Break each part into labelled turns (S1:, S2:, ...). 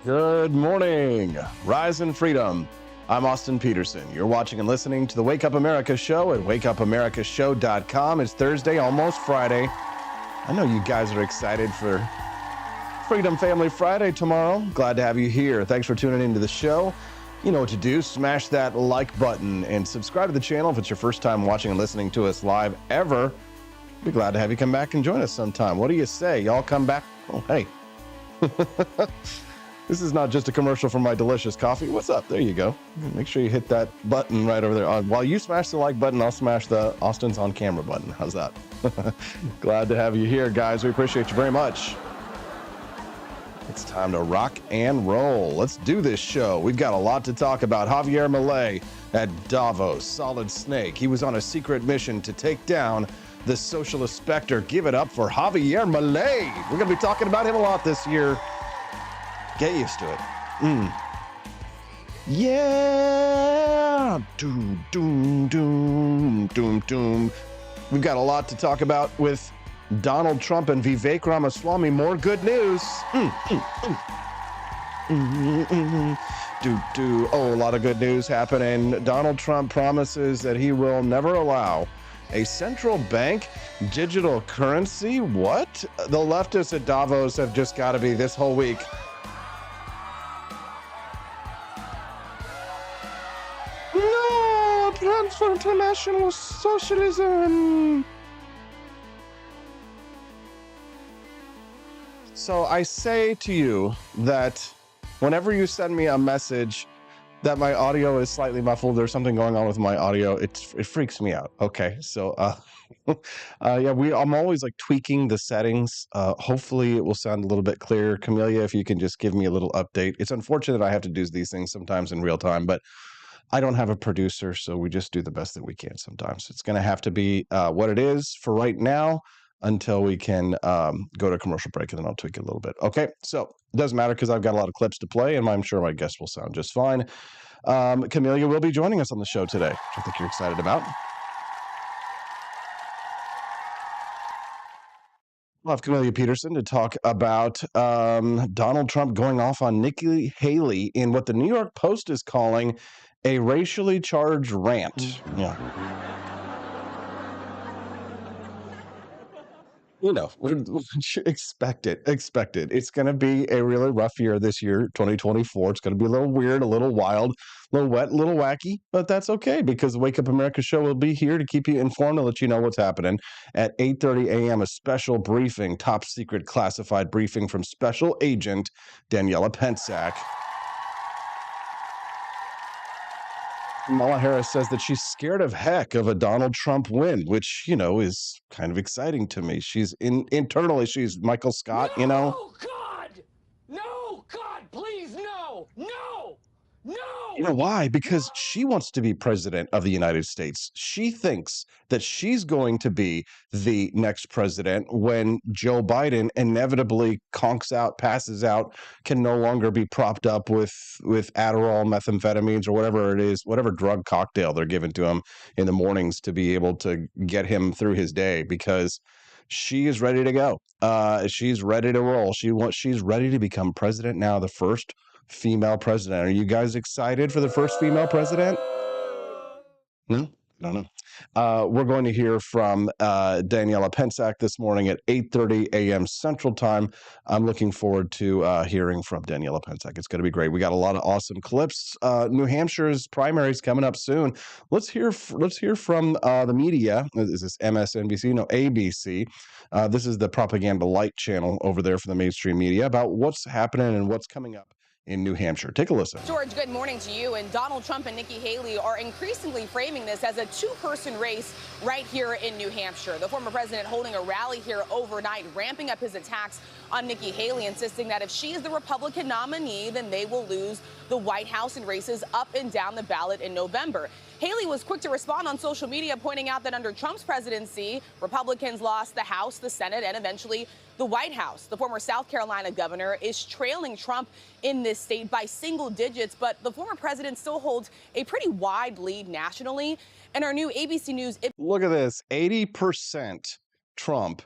S1: Good morning, Rise and Freedom. I'm Austin Peterson. You're watching and listening to the Wake Up America Show at wakeupAmericaShow.com. It's Thursday, almost Friday. I know you guys are excited for Freedom Family Friday tomorrow. Glad to have you here. Thanks for tuning into the show. You know what to do. Smash that like button and subscribe to the channel if it's your first time watching and listening to us live ever. Be glad to have you come back and join us sometime. What do you say? Y'all come back? Oh, hey. This is not just a commercial for my delicious coffee. What's up? There you go. Make sure you hit that button right over there. While you smash the like button, I'll smash the Austin's on camera button. How's that? Glad to have you here, guys. We appreciate you very much. It's time to rock and roll. Let's do this show. We've got a lot to talk about. Javier Milei at Davos, Solid Snake. He was on a secret mission to take down the Socialist Spectre. Give it up for Javier Milei. We're going to be talking about him a lot this year. Get used to it. Yeah. Doom, doom, doom, doom, doom. We've got a lot to talk about with Donald Trump and Vivek Ramaswamy. More good news. Oh, a lot of good news happening. Donald Trump promises that he will never allow a central bank digital currency. What? The leftists at Davos have just got to be this whole week. No, transfer international socialism. So I say to you that whenever you send me a message that my audio is slightly muffled, there's something going on with my audio, it freaks me out. Okay, so I'm always like tweaking the settings. Hopefully it will sound a little bit clearer. Camellia, if you can just give me a little update. It's unfortunate I have to do these things sometimes in real time, but I don't have a producer, so we just do the best that we can sometimes. It's going to have to be what it is for right now until we can go to commercial break, and then I'll tweak it a little bit. Okay, so it doesn't matter because I've got a lot of clips to play, and I'm sure my guests will sound just fine. Camellia will be joining us on the show today, which I think you're excited about. We'll have Camellia Peterson to talk about Donald Trump going off on Nikki Haley in what the New York Post is calling a racially charged rant. Yeah. You know, expect it. It's going to be a really rough year this year, 2024. It's going to be a little weird, a little wild, a little wet, a little wacky, but that's okay because the Wake Up America show will be here to keep you informed and let you know what's happening. At 8:30 a.m., a special briefing, top secret classified briefing from Special Agent Daniella Pentsak. Kamala Harris says that she's scared of heck of a Donald Trump win, which, you know, is kind of exciting to me. She's internally, she's Michael Scott, you know.
S2: No, God! No, God, please, no! No! No!
S1: You know why? Because she wants to be president of the United States. She thinks that she's going to be the next president when Joe Biden inevitably conks out, passes out, can no longer be propped up with Adderall, methamphetamines, or whatever it is, whatever drug cocktail they're giving to him in the mornings to be able to get him through his day, because she is ready to go. She's ready to roll. She's ready to become president now, the first female president. Are you guys excited for the first female president? No? I don't know. We're going to hear from Daniella Pentsak this morning at 8:30 a.m. Central Time. I'm looking forward to hearing from Daniella Pentsak. It's going to be great. We got a lot of awesome clips. New Hampshire's primaries coming up soon. Let's hear from the media. Is this MSNBC? No, ABC. This is the Propaganda Light channel over there for the mainstream media about what's happening and what's coming up in New Hampshire. Take a listen.
S3: George, good morning to you. And Donald Trump and Nikki Haley are increasingly framing this as a two-person race right here in New Hampshire. The former president holding a rally here overnight, ramping up his attacks on Nikki Haley, insisting that if she is the Republican nominee, then they will lose the White House in races up and down the ballot in November. Haley was quick to respond on social media, pointing out that under Trump's presidency, Republicans lost the House, the Senate, and eventually the White House. The former South Carolina governor is trailing Trump in this state by single digits, but the former president still holds a pretty wide lead nationally. And our new ABC News...
S1: Look at this, 80% Trump,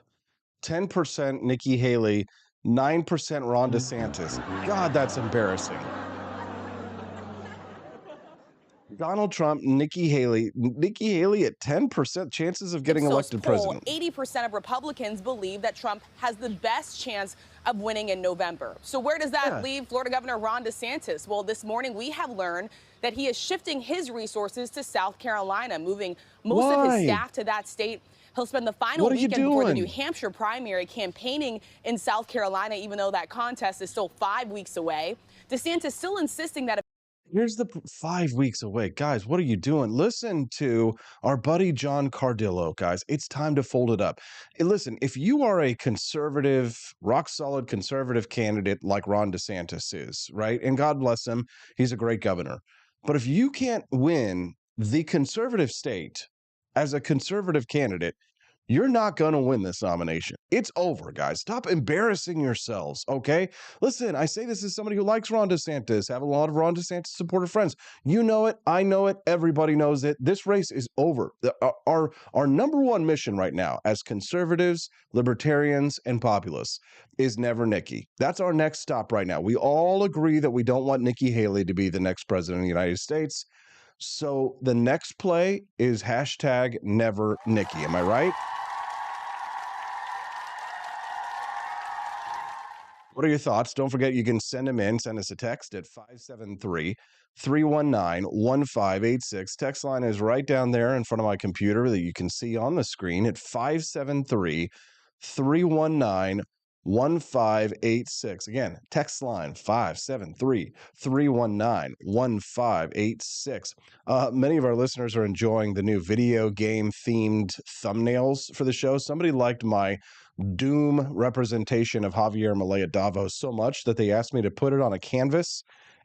S1: 10% Nikki Haley. 9% Ron DeSantis. God, that's embarrassing. Donald Trump, Nikki Haley at 10% chances of getting elected president.
S3: 80% of Republicans believe that Trump has the best chance of winning in November. So where does that leave Florida Governor Ron DeSantis? Well, this morning we have learned that he is shifting his resources to South Carolina, moving most of his staff to that state. He'll spend the final weekend before the New Hampshire primary campaigning in South Carolina, even though that contest is still 5 weeks away. DeSantis still insisting that
S1: Here's the 5 weeks away. Guys, what are you doing? Listen to our buddy John Cardillo, guys. It's time to fold it up. And listen, if you are a conservative, rock solid conservative candidate like Ron DeSantis is, right? And God bless him, he's a great governor. But if you can't win the conservative state as a conservative candidate, you're not going to win this nomination. It's over, guys. Stop embarrassing yourselves, okay? Listen, I say this as somebody who likes Ron DeSantis, have a lot of Ron DeSantis supporter friends. You know it. I know it. Everybody knows it. This race is over. Our number one mission right now as conservatives, libertarians, and populists is never Nikki. That's our next stop right now. We all agree that we don't want Nikki Haley to be the next president of the United States. So the next play is hashtag never Nikki. Am I right? What are your thoughts? Don't forget, you can send them in. Send us a text at 573-319-1586. Text line is right down there in front of my computer that you can see on the screen at 573-319-1586. Again, text line 573-319-1586. Many of our listeners are enjoying the new video game themed thumbnails for the show. Somebody liked my doom representation of Javier Milei at Davos so much that they asked me to put it on a canvas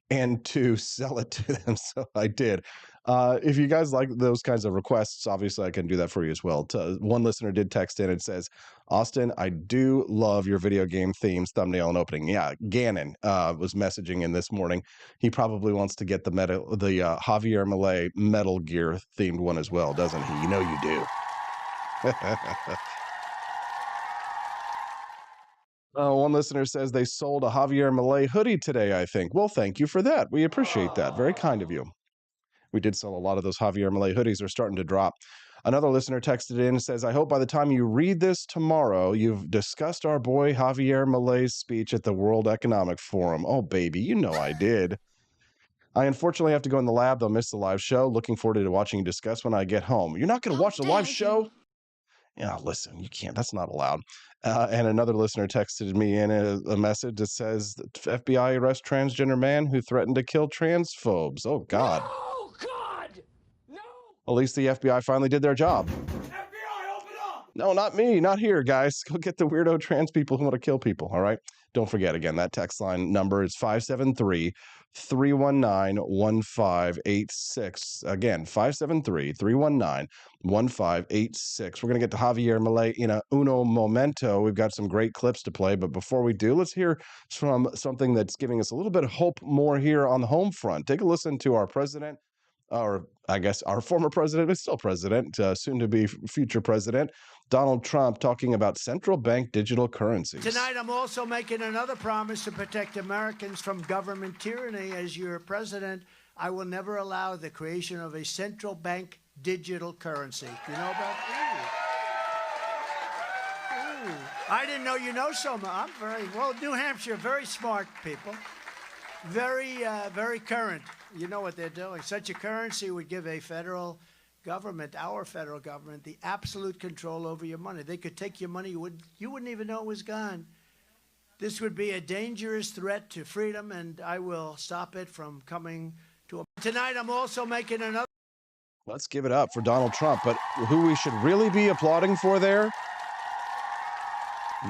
S1: and to sell it to them. So I did. If you guys like those kinds of requests, obviously I can do that for you as well. One listener did text in and says, Austin, I do love your video game themes, thumbnail, and opening. Yeah, Gannon was messaging in this morning. He probably wants to get the Javier Milei Metal Gear themed one as well, doesn't he? You know you do. One listener says they sold a Javier Milei hoodie today, I think. Well, thank you for that. We appreciate that. Very kind of you. We did sell a lot of those Javier Milei hoodies. They're starting to drop. Another listener texted in and says, I hope by the time you read this tomorrow, you've discussed our boy Javier Milei's speech at the World Economic Forum. Oh, baby, you know I did. I unfortunately have to go in the lab. They'll miss the live show. Looking forward to watching you discuss when I get home. You're not going to watch the live show? Yeah, listen, you can't. That's not allowed. And another listener texted me in a message that says, FBI arrest transgender man who threatened to kill transphobes. Oh, God.
S2: Oh, God! No!
S1: At least the FBI finally did their job.
S2: FBI, open up!
S1: No, not me. Not here, guys. Go get the weirdo trans people who want to kill people, all right? Don't forget, again, that text line number is 573-319-1586. Again, 573-319-1586. We're going to get to Javier Milei in a uno momento. We've got some great clips to play, but before we do, let's hear from something that's giving us a little bit of hope more here on the home front. Take a listen to our president, or I guess our former president, but still president, soon to be future president, Donald Trump, talking about central bank digital currencies.
S4: Tonight, I'm also making another promise to protect Americans from government tyranny. As your president, I will never allow the creation of a central bank digital currency. You know about that? Ooh. I didn't know you know so much. I'm very, well, New Hampshire, very smart people. Very current. You know what they're doing. Such a currency would give a federal government, our federal government, the absolute control over your money. They could take your money. You wouldn't even know it was gone. This would be a dangerous threat to freedom, and I will stop it from coming to a... Tonight, I'm also making another...
S1: Let's give it up for Donald Trump, but who we should really be applauding for there?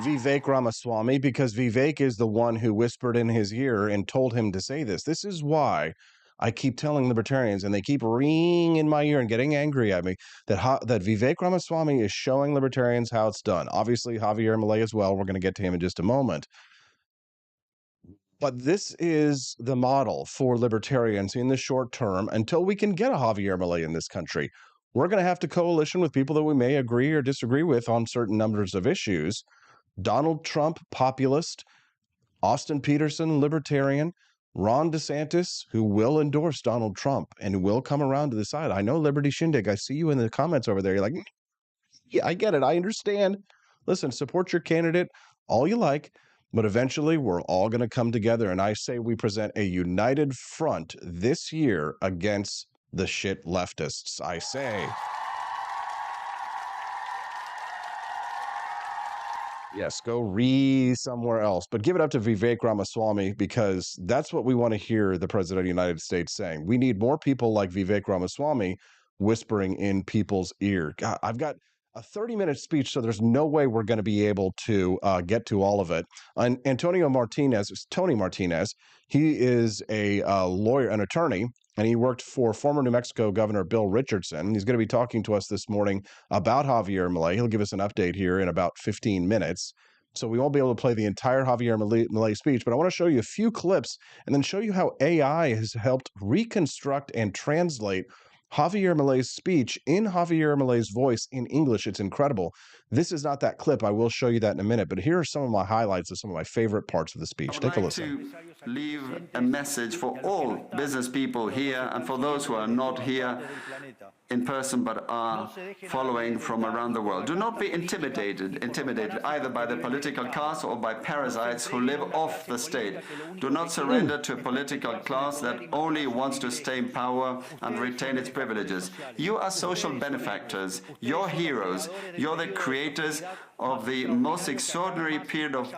S1: Vivek Ramaswamy, because Vivek is the one who whispered in his ear and told him to say this. This is why I keep telling libertarians, and they keep ringing in my ear and getting angry at me, that Vivek Ramaswamy is showing libertarians how it's done. Obviously, Javier Milei as well. We're going to get to him in just a moment. But this is the model for libertarians in the short term until we can get a Javier Milei in this country. We're going to have to coalition with people that we may agree or disagree with on certain numbers of issues. Donald Trump, populist, Austin Peterson, libertarian, Ron DeSantis, who will endorse Donald Trump and will come around to the side. I know Liberty Shindig. I see you in the comments over there. You're like, yeah, I get it. I understand. Listen, support your candidate all you like, but eventually we're all going to come together. And I say we present a united front this year against the shit leftists. I say. Yes, go read somewhere else, but give it up to Vivek Ramaswamy, because that's what we want to hear the President of the United States saying. We need more people like Vivek Ramaswamy whispering in people's ear. God, I've got a 30-minute speech, so there's no way we're going to be able to get to all of it. And Antonio Martinez, Tony Martinez, he is a lawyer, an attorney, and he worked for former New Mexico Governor Bill Richardson. He's going to be talking to us this morning about Javier Milei. He'll give us an update here in about 15 minutes. So we won't be able to play the entire Javier Milei speech, but I want to show you a few clips and then show you how AI has helped reconstruct and translate Javier Milei's speech in Javier Milei's voice in English. It's incredible. This is not that clip. I will show you that in a minute, but here are some of my highlights of some of my favorite parts of the speech. Take a listen.
S5: To leave a message for all business people here and for those who are not here in person but are following from around the world. Do not be intimidated either by the political class or by parasites who live off the state. Do not surrender to a political class that only wants to stay in power and retain its privileges. You are social benefactors, you're heroes, you're the creators of the most extraordinary period of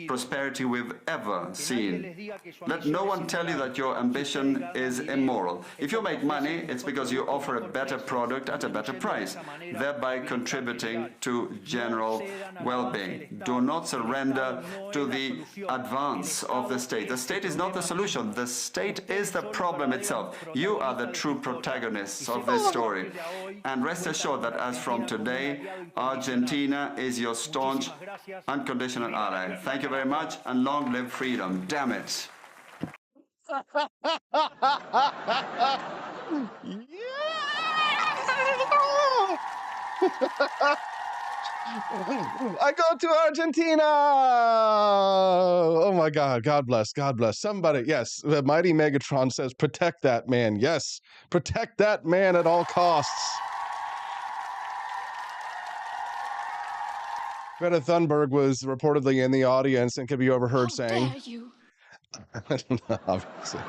S5: prosperity we've ever seen. Let no one tell you that your ambition is immoral. If you make money, it's because you offer a better product at a better price, thereby contributing to general well-being. Do not surrender to the advance of the state. The state is not the solution. The state is the problem itself. You are the true protagonists of this story. And rest assured that as from today, Argentina is your staunch, unconditional ally. Thank you very much, and long live freedom. Damn it.
S1: I go to Argentina. Oh my God. God bless. God bless. Somebody. Yes. The mighty Megatron says, protect that man. Yes. Protect that man at all costs. Greta Thunberg was reportedly in the audience and could be overheard saying,
S6: How dare you?
S1: I don't know, obviously.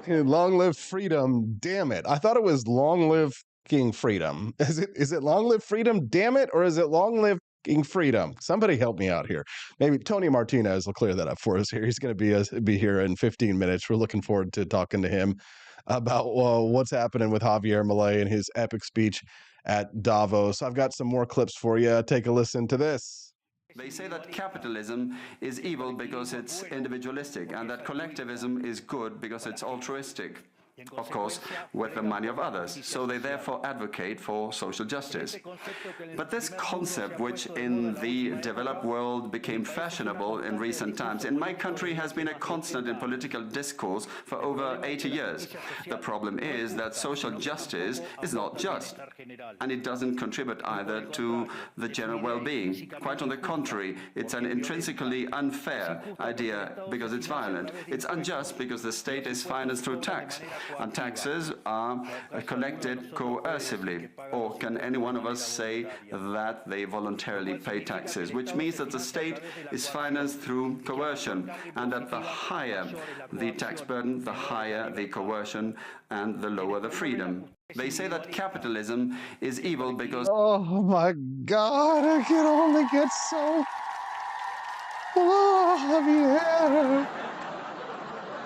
S1: Long live freedom, damn it. I thought it was long live King freedom. Is it long live freedom, damn it, or is it long live King freedom? Somebody help me out here. Maybe Tony Martinez will clear that up for us here. He's going to be here in 15 minutes. We're looking forward to talking to him about what's happening with Javier Milei and his epic speech at Davos. I've got some more clips for you. Take a listen to this.
S5: They say that capitalism is evil because it's individualistic, and that collectivism is good because it's altruistic, of course, with the money of others. So they therefore advocate for social justice. But this concept, which in the developed world became fashionable in recent times, in my country has been a constant in political discourse for over 80 years. The problem is that social justice is not just, and it doesn't contribute either to the general well-being. Quite on the contrary, it's an intrinsically unfair idea because it's violent. It's unjust because the state is financed through tax. And taxes are collected coercively. Or can any one of us say that they voluntarily pay taxes? Which means that the state is financed through coercion, and that the higher the tax burden, the higher the coercion, and the lower the freedom. They say that capitalism is evil because...
S1: Oh my God, I can only get so... Oh, Javier.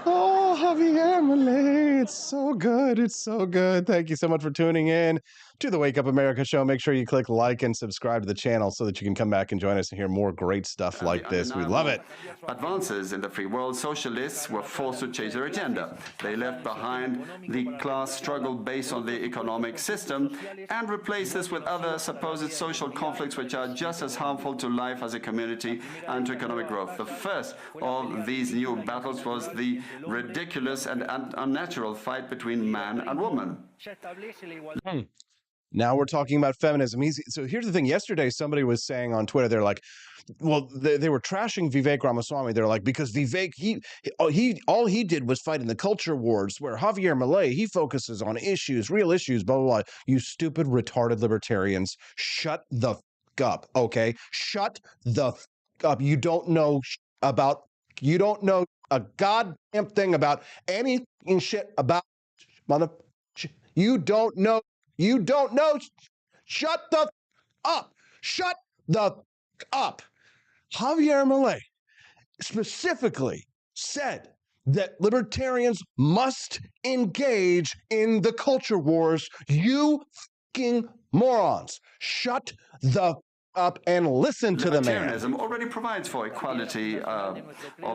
S1: Oh, Javier Milei, it's so good. It's so good. Thank you so much for tuning in to the Wake Up America show. Make sure you click like and subscribe to the channel so that you can come back and join us and hear more great stuff like this. We love it.
S5: Advances in the free world, socialists were forced to change their agenda. They left behind the class struggle based on the economic system and replaced this with other supposed social conflicts which are just as harmful to life as a community and to economic growth. The first of these new battles was the ridiculous and unnatural fight between man and woman.
S1: Now we're talking about feminism. So here's the thing. Yesterday, somebody was saying on Twitter, they're like, well, they were trashing Vivek Ramaswamy. They're like, because Vivek, all he did was fight in the culture wars, where Javier Milei, he focuses on issues, real issues, blah, blah, blah. You stupid, retarded libertarians, shut the up, okay? Shut the up. You don't know a goddamn thing about anything shit about mother. You don't know. Shut the up. Shut the up. Javier Milei specifically said that libertarians must engage in the culture wars. You fucking morons. Shut the up and listen to the man.
S5: Libertarianism already provides for equality of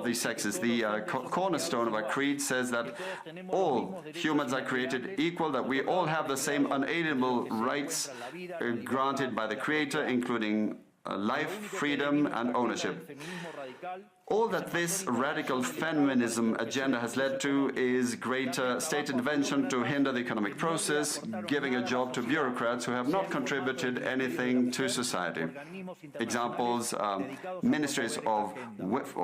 S5: the sexes. The cornerstone of our creed says that all humans are created equal, that we all have the same unalienable rights granted by the Creator, including life, freedom, and ownership. All that this radical feminism agenda has led to is greater state intervention to hinder the economic process, giving a job to bureaucrats who have not contributed anything to society. Examples, ministries of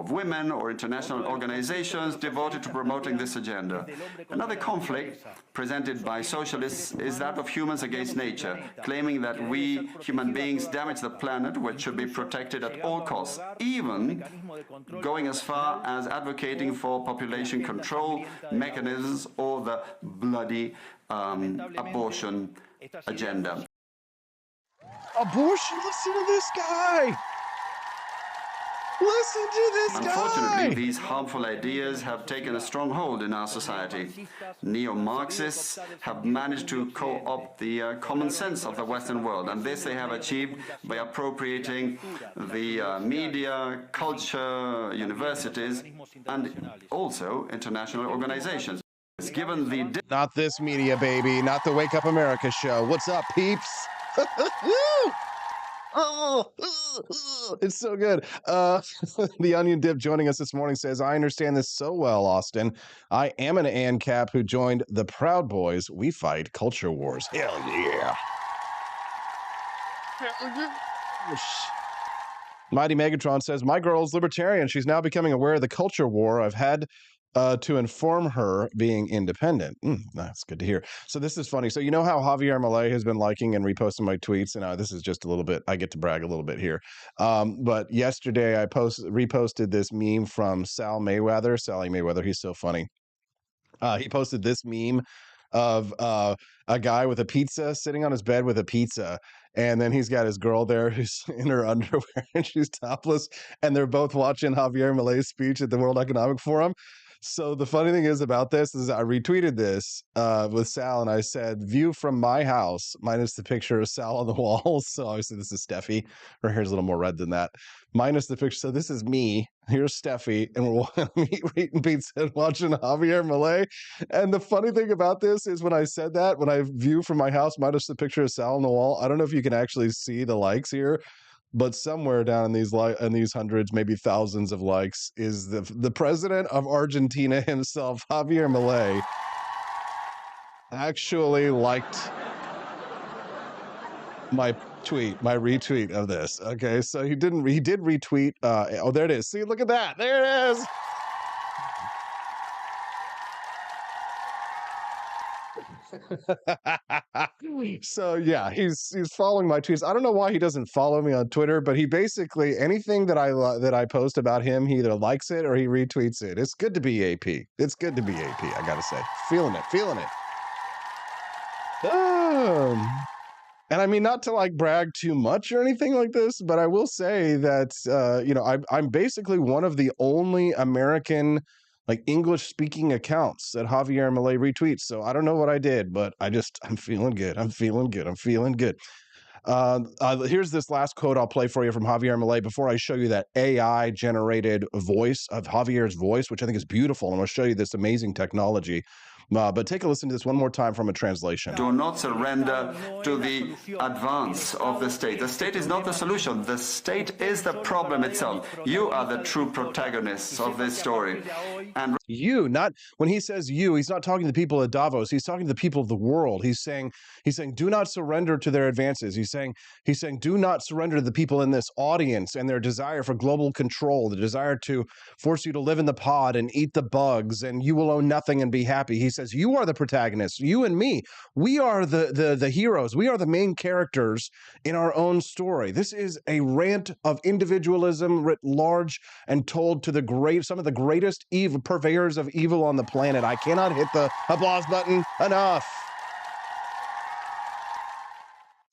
S5: women or international organizations devoted to promoting this agenda. Another conflict presented by socialists is that of humans against nature, claiming that we human beings damage the planet, which should be protected at all costs, even going as far as advocating for population control mechanisms or the bloody abortion agenda.
S1: Abortion? Listen to this guy. Listen to this guy.
S5: Unfortunately, these harmful ideas have taken a stronghold in our society. Neo-Marxists have managed to co-opt the common sense of the Western world, and this they have achieved by appropriating the media, culture, universities, and also international organizations. Given the
S1: not this media, baby, not the Wake Up America show. What's up, peeps? It's so good. The Onion Dip joining us this morning says, I understand this so well, Austin. I am an ANCAP who joined the Proud Boys. We fight culture wars. Hell yeah. Mighty Megatron says, my girl's libertarian. She's now becoming aware of the culture war. I've had to inform her being independent. That's good to hear. So this is funny. So you know how Javier Milei has been liking and reposting my tweets, and this is just a little bit, I get to brag a little bit here. But yesterday I reposted this meme from Sally Mayweather. He's so funny. He posted this meme of a guy with a pizza sitting on his bed with a pizza. And then he's got his girl there who's in her underwear and she's topless. And they're both watching Javier Milei's speech at the World Economic Forum. So the funny thing is about this is I retweeted this with Sal and I said, view from my house, minus the picture of Sal on the wall. So obviously this is Steffi. Her hair's a little more red than that. Minus the picture. So this is me. Here's Steffi. And we're eating pizza and watching Javier Milei. And the funny thing about this is when I said that, when I view from my house, minus the picture of Sal on the wall, I don't know if you can actually see the likes here. But somewhere down in these hundreds, maybe thousands of likes, is the president of Argentina himself, Javier Milei, actually liked my retweet of this. Okay, so he did retweet. Oh, there it is. See, look at that. There it is. So yeah, he's following my tweets. I don't know why he doesn't follow me on Twitter, but he basically anything that I post about him, he either likes it or he retweets it. It's good to be AP. It's good to be AP. I gotta say, feeling it. And I mean, not to like brag too much or anything like this, but I will say that I'm basically one of the only American like English speaking accounts that Javier Milei retweets. So I don't know what I did, but I'm feeling good. Here's this last quote I'll play for you from Javier Milei before I show you that AI generated voice of Javier's voice, which I think is beautiful. I'm going to show you this amazing technology. But take a listen to this one more time from a translation.
S5: Do not surrender to the advance of the state. The state is not the solution. The state is the problem itself. You are the true protagonists of this story. And
S1: you, not when he says you, he's not talking to the people at Davos. He's talking to the people of the world. He's saying, do not surrender to their advances. He's saying, do not surrender to the people in this audience and their desire for global control, the desire to force you to live in the pod and eat the bugs, and you will own nothing and be happy. He says, you are the protagonists, you and me. We are the heroes. We are the main characters in our own story. This is a rant of individualism writ large and told to some of the greatest evil purveyors of evil on the planet. I cannot hit the applause button enough.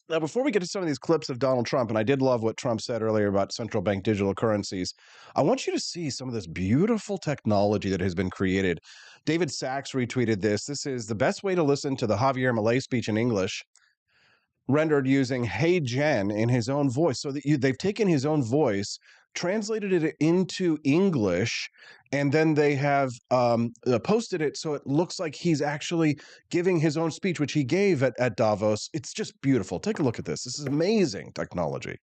S1: Now, before we get to some of these clips of Donald Trump, and I did love what Trump said earlier about central bank digital currencies, I want you to see some of this beautiful technology that has been created. David Sachs retweeted this. This is the best way to listen to the Javier Milei speech in English, rendered using Hey Jen in his own voice. So that they've taken his own voice, translated it into English, and then they have posted it so it looks like he's actually giving his own speech, which he gave at Davos. It's just beautiful. Take a look at this. This is amazing technology.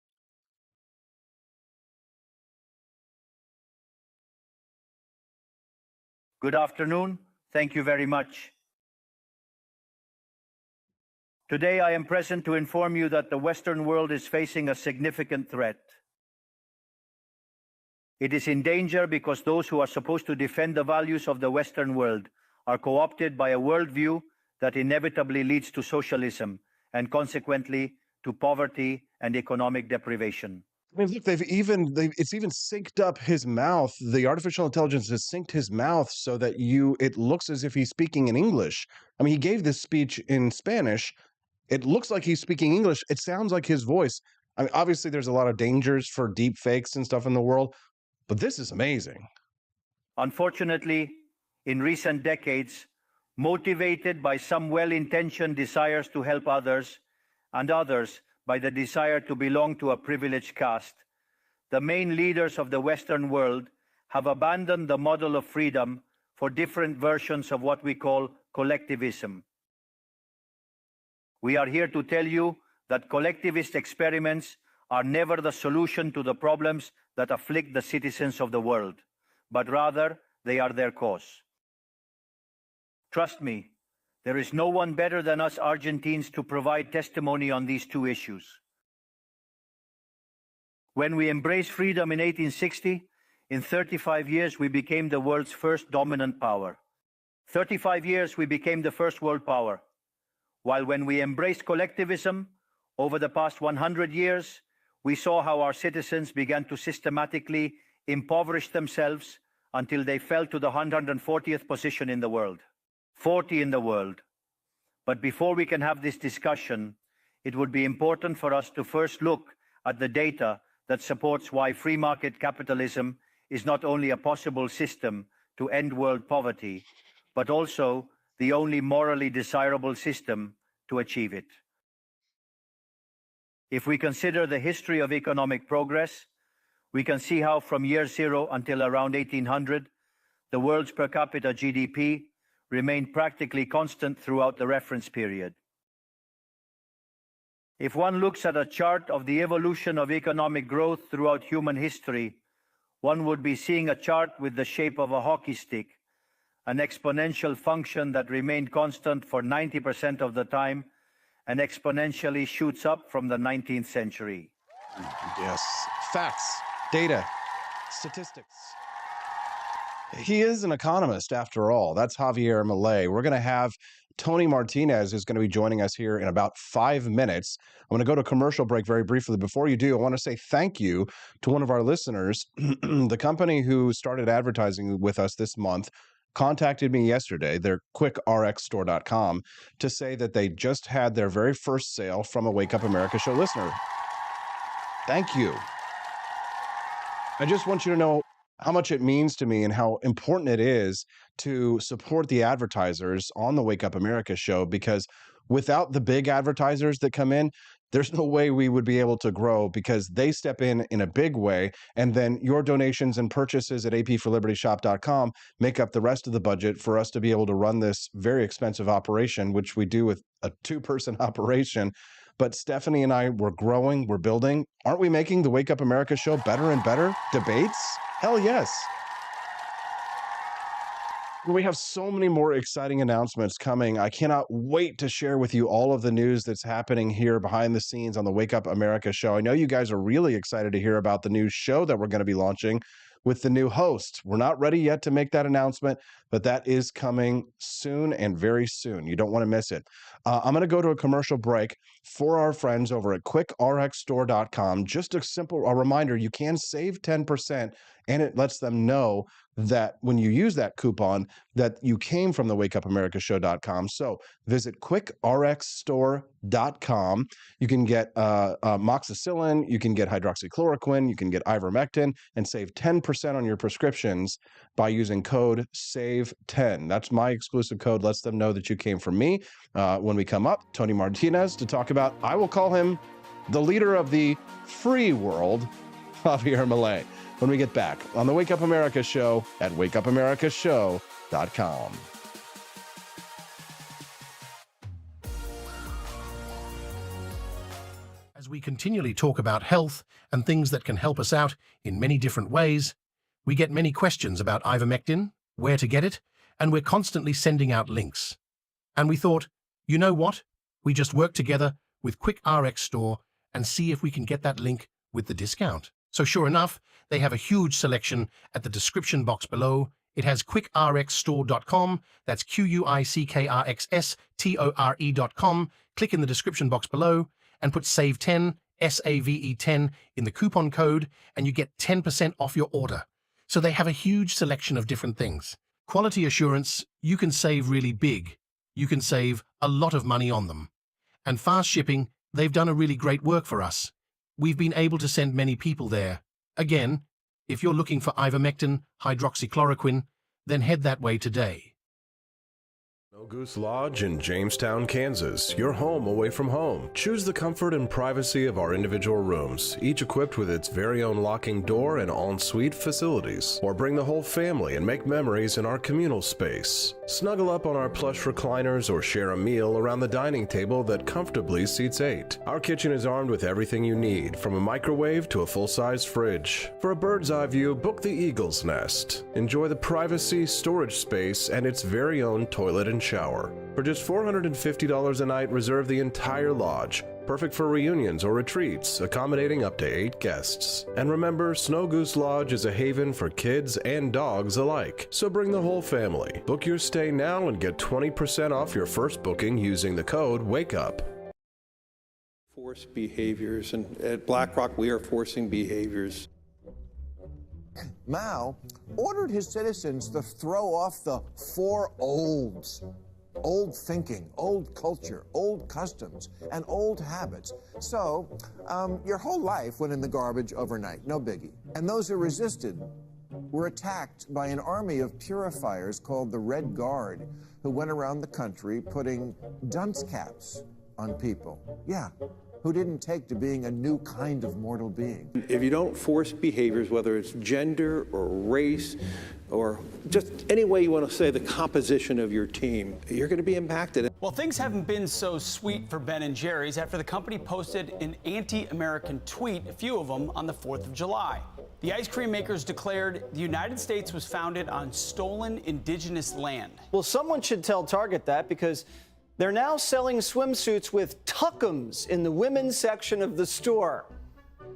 S6: Good afternoon. Thank you very much. Today, I am present to inform you that the Western world is facing a significant threat. It is in danger because those who are supposed to defend the values of the Western world are co-opted by a worldview that inevitably leads to socialism and consequently to poverty and economic deprivation.
S1: I mean, look, it's even synced up his mouth. The artificial intelligence has synced his mouth so that it looks as if he's speaking in English. I mean, he gave this speech in Spanish. It looks like he's speaking English. It sounds like his voice. I mean, obviously, there's a lot of dangers for deep fakes and stuff in the world, but this is amazing.
S6: Unfortunately, in recent decades, motivated by some well-intentioned desires to help others and others by the desire to belong to a privileged caste, the main leaders of the Western world have abandoned the model of freedom for different versions of what we call collectivism. We are here to tell you that collectivist experiments are never the solution to the problems that afflict the citizens of the world, but rather they are their cause. Trust me, there is no one better than us Argentines to provide testimony on these two issues. When we embraced freedom in 1860, in 35 years we became the world's first dominant power. 35 years we became the first world power. While when we embraced collectivism, over the past 100 years, we saw how our citizens began to systematically impoverish themselves until they fell to the 140th position in the world. 40 in the world. But before we can have this discussion, it would be important for us to first look at the data that supports why free market capitalism is not only a possible system to end world poverty, but also the only morally desirable system to achieve it. If we consider the history of economic progress, we can see how from year zero until around 1800, the world's per capita GDP remained practically constant throughout the reference period. If one looks at a chart of the evolution of economic growth throughout human history, one would be seeing a chart with the shape of a hockey stick, an exponential function that remained constant for 90% of the time and exponentially shoots up from the 19th century.
S1: Yes. Facts, data, statistics. He is an economist, after all. That's Javier Milei. We're going to have Tony Martinez who's going to be joining us here in about 5 minutes. I'm going to go to commercial break very briefly. Before you do, I want to say thank you to one of our listeners. The company who started advertising with us this month contacted me yesterday, their quickrxstore.com, to say that they just had their very first sale from a Wake Up America show listener. Thank you. I just want you to know how much it means to me and how important it is to support the advertisers on the Wake Up America show, because without the big advertisers that come in, there's no way we would be able to grow because they step in a big way. And then your donations and purchases at apforlibertyshop.com make up the rest of the budget for us to be able to run this very expensive operation, which we do with a 2-person operation. But Stephanie and I, we're growing, we're building. Aren't we making the Wake Up America show better and better? Debates? Hell yes. We have so many more exciting announcements coming. I cannot wait to share with you all of the news that's happening here behind the scenes on the Wake Up America show. I know you guys are really excited to hear about the new show that we're going to be launching with the new host. We're not ready yet to make that announcement, but that is coming soon and very soon. You don't want to miss it. I'm going to go to a commercial break for our friends over at quickrxstore.com. Just a reminder, you can save 10%, and it lets them know that when you use that coupon that you came from the wakeupamerica.show.com. So visit quickrxstore.com. You can get amoxicillin, you can get hydroxychloroquine, you can get ivermectin, and save 10% on your prescriptions by using code SAVE10. That's my exclusive code. Lets them know that you came from me. When we come up, Tony Martinez to talk about, I will call him the leader of the free world, Javier Milei, when we get back on the Wake Up America show at wakeupamerica.show.com.
S7: As we continually talk about health and things that can help us out in many different ways, we get many questions about ivermectin, where to get it, and we're constantly sending out links. And we thought, you know what? We just work together with Quick RX Store and see if we can get that link with the discount. So sure enough, they have a huge selection at the description box below. It has quickrxstore.com. That's quickrxstore.com. Click in the description box below and put SAVE10, SAVE10 in the coupon code, and you get 10% off your order. So they have a huge selection of different things. Quality assurance, you can save really big. You can save a lot of money on them. And fast shipping, they've done a really great work for us. We've been able to send many people there. Again, if you're looking for ivermectin, hydroxychloroquine, then head that way today.
S8: Snow Goose Lodge in Jamestown, Kansas, your home away from home. Choose the comfort and privacy of our individual rooms, each equipped with its very own locking door and en-suite facilities. Or bring the whole family and make memories in our communal space. Snuggle up on our plush recliners or share a meal around the dining table that comfortably seats 8. Our kitchen is armed with everything you need, from a microwave to a full-size fridge. For a bird's eye view, book the Eagle's Nest. Enjoy the privacy, storage space, and its very own toilet and shower. For just $450 a night, reserve the entire lodge. Perfect for reunions or retreats, accommodating up to 8 guests. And remember, Snow Goose Lodge is a haven for kids and dogs alike. So bring the whole family. Book your stay now and get 20% off your first booking using the code WAKEUP.
S9: Force behaviors, and at BlackRock we are forcing behaviors.
S10: Mao ordered his citizens to throw off the 4 olds. Old thinking, old culture, old customs, and old habits. So, your whole life went in the garbage overnight, no biggie. And those who resisted were attacked by an army of purifiers called the Red Guard, who went around the country putting dunce caps on people. Yeah, who didn't take to being a new kind of mortal being.
S9: If you don't force behaviors, whether it's gender or race or just any way you want to say the composition of your team, you're going to be impacted.
S11: Well, things haven't been so sweet for Ben & Jerry's after the company posted an anti-American tweet, a few of them, on the 4th of July. The ice cream makers declared the United States was founded on stolen indigenous land.
S12: Well, someone should tell Target that, because they're now selling swimsuits with tuckums in the women's section of the store.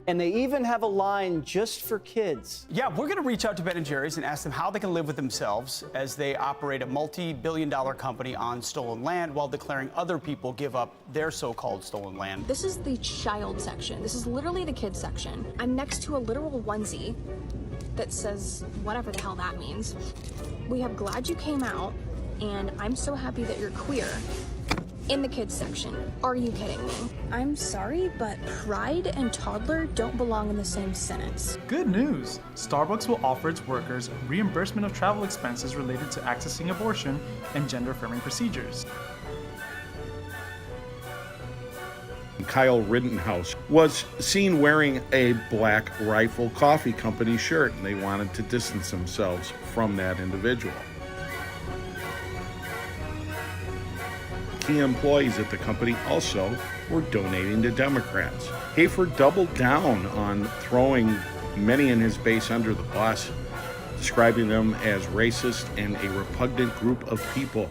S12: And they even have a line just for kids.
S11: Yeah, we're going to reach out to Ben & Jerry's and ask them how they can live with themselves as they operate a multi-billion-dollar company on stolen land while declaring other people give up their so-called stolen land.
S13: This is the child section. This is literally the kids section. I'm next to a literal onesie that says whatever the hell that means. We have "Glad you came out" and "I'm so happy that you're queer" in the kids section. Are you kidding me? I'm sorry, but pride and toddler don't belong in the same sentence.
S14: Good news! Starbucks will offer its workers reimbursement of travel expenses related to accessing abortion and gender-affirming procedures.
S15: Kyle Rittenhouse, was seen wearing a Black Rifle Coffee Company shirt, and they wanted to distance themselves from that individual. Key employees at the company also were donating to Democrats. Hafer doubled down on throwing many in his base under the bus, describing them as racist and a repugnant group of people.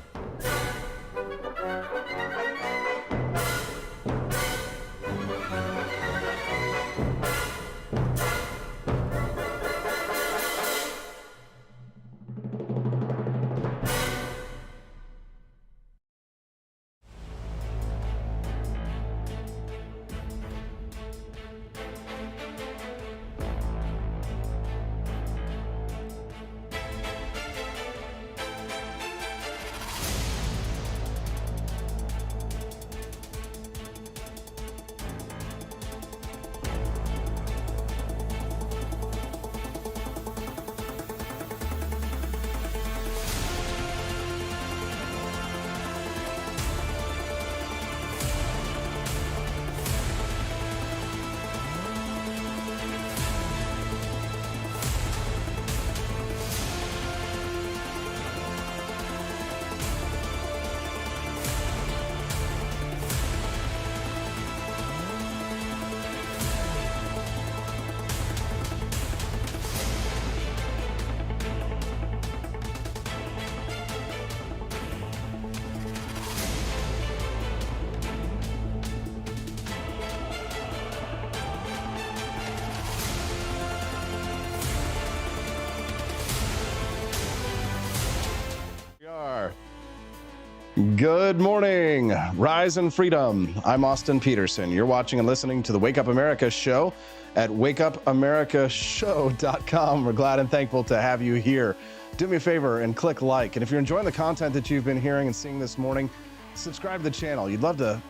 S1: Good morning, Rise and Freedom. I'm Austin Peterson. You're watching and listening to the Wake Up America show at wakeupamericashow.com. We're glad and thankful to have you here. Do me a favor and click like. And if you're enjoying the content that you've been hearing and seeing this morning, subscribe to the channel. You'd love to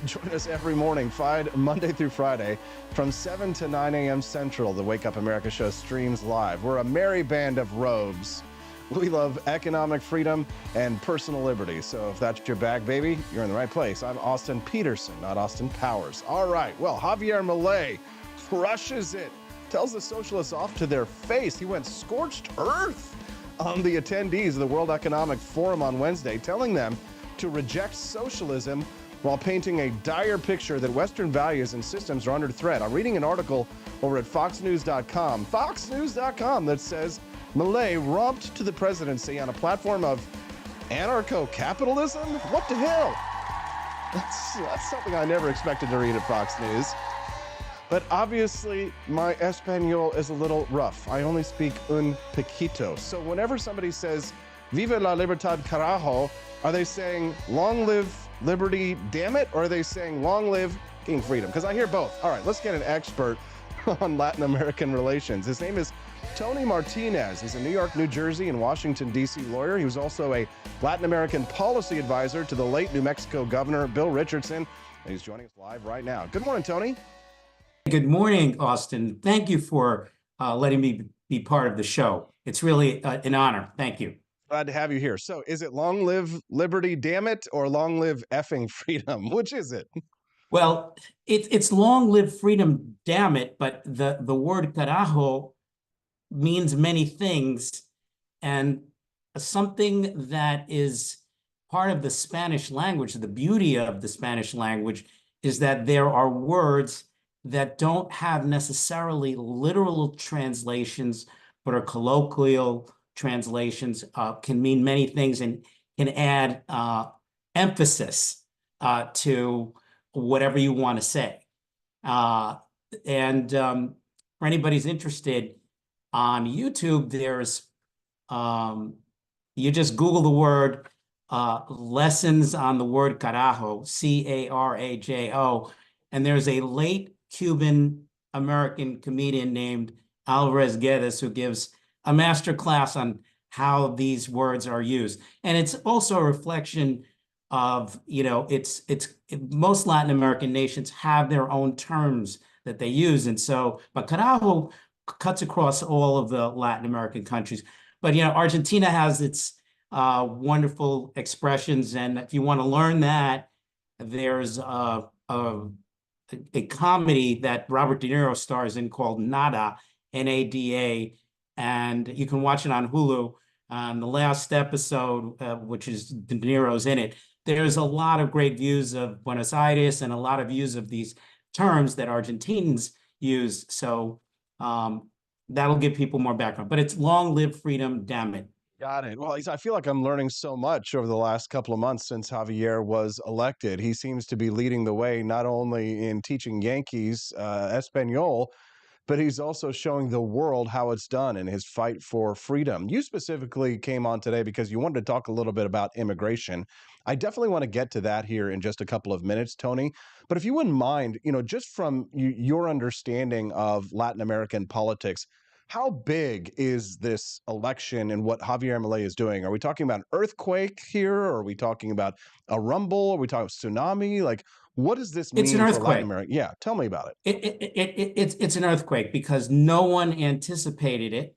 S1: join us every morning, Monday through Friday, from 7 to 9 a.m. Central. The Wake Up America show streams live. We're a merry band of rogues. We love economic freedom and personal liberty. So if that's your bag, baby, you're in the right place. I'm Austin Peterson, not Austin Powers. All right. Well, Javier Milei crushes it, tells the socialists off to their face. He went scorched earth on the attendees of the World Economic Forum on Wednesday, telling them to reject socialism while painting a dire picture that Western values and systems are under threat. I'm reading an article over at foxnews.com, that says Milei romped to the presidency on a platform of anarcho-capitalism? What the hell? That's something I never expected to read at Fox News. But obviously, my Espanol is a little rough. I only speak un poquito. So whenever somebody says, Viva la libertad carajo, are they saying, long live liberty, damn it? Or are they saying, long live King Freedom? Because I hear both. All right, let's get an expert on Latin American relations. His name is Antonio Martinez. He's a New York, New Jersey, and Washington, D.C. lawyer. He was also a Latin American policy advisor to the late New Mexico Governor Bill Richardson. And he's joining us live right now. Good morning, Tony.
S16: Good morning, Austin. Thank you for letting me be part of the show. It's really an honor. Thank you.
S1: Glad to have you here. So is it long live liberty, damn it, or long live effing freedom? Which is it?
S16: Well, it's long live freedom, damn it, but the word carajo means many things, and something that is part of the Spanish language, the beauty of the Spanish language, is that there are words that don't have necessarily literal translations, but are colloquial translations, can mean many things and can add emphasis to whatever you want to say. For anybody who's interested, on YouTube, there's, you just Google the word lessons on the word carajo, C-A-R-A-J-O, and there's a late Cuban-American comedian named Alvarez Guedes who gives a master class on how these words are used. And it's also a reflection of, most Latin American nations have their own terms that they use. And so, but carajo cuts across all of the Latin American countries. But, Argentina has its wonderful expressions. And if you want to learn that, there's a a comedy that Robert De Niro stars in called Nada, N-A-D-A, and you can watch it on Hulu. The last episode, which is De Niro's in it, there's a lot of great views of Buenos Aires and a lot of views of these terms that Argentinians use. So that'll give people more background. But it's long live freedom, damn it.
S1: Got it. Well, I feel like I'm learning so much over the last couple of months since Javier was elected. He seems to be leading the way, not only in teaching Yankees Espanol, but he's also showing the world how it's done in his fight for freedom. You specifically came on today because you wanted to talk a little bit about immigration. I definitely want to get to that here in just a couple of minutes, Tony. But if you wouldn't mind, just from your understanding of Latin American politics, how big is this election and what Javier Milei is doing? Are we talking about an earthquake here? Or are we talking about a rumble? Are we talking tsunami? Like, what does this mean for Latin America? Yeah, tell me about it.
S16: It's an earthquake because no one anticipated it,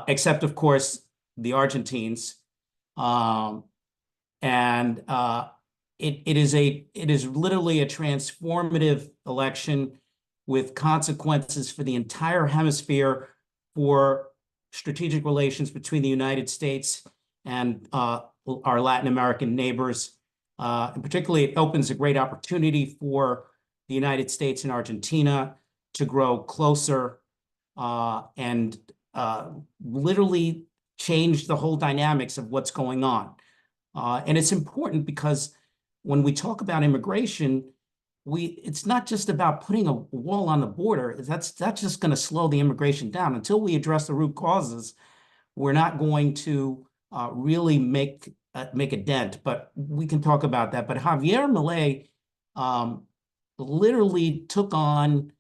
S16: except, of course, the Argentines. It is literally a transformative election with consequences for the entire hemisphere, for strategic relations between the United States and our Latin American neighbors. And particularly, it opens a great opportunity for the United States and Argentina to grow closer and literally change the whole dynamics of what's going on. And it's important because when we talk about immigration, it's not just about putting a wall on the border. That's just going to slow the immigration down. Until we address the root causes, we're not going to really make a dent. But we can talk about that. But Javier Milei literally took on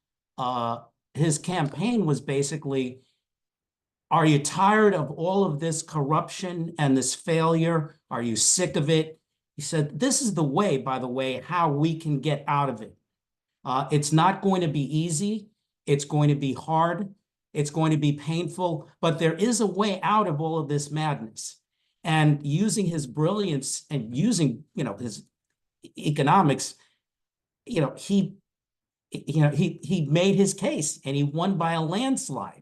S16: his campaign was basically, are you tired of all of this corruption and this failure? Are you sick of it? He said, this is the way, by the way, how we can get out of it. It's not going to be easy. It's going to be hard. It's going to be painful, but there is a way out of all of this madness. And using his brilliance and using, his economics, he made his case and he won by a landslide.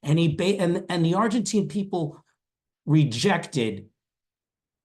S16: And the Argentine people rejected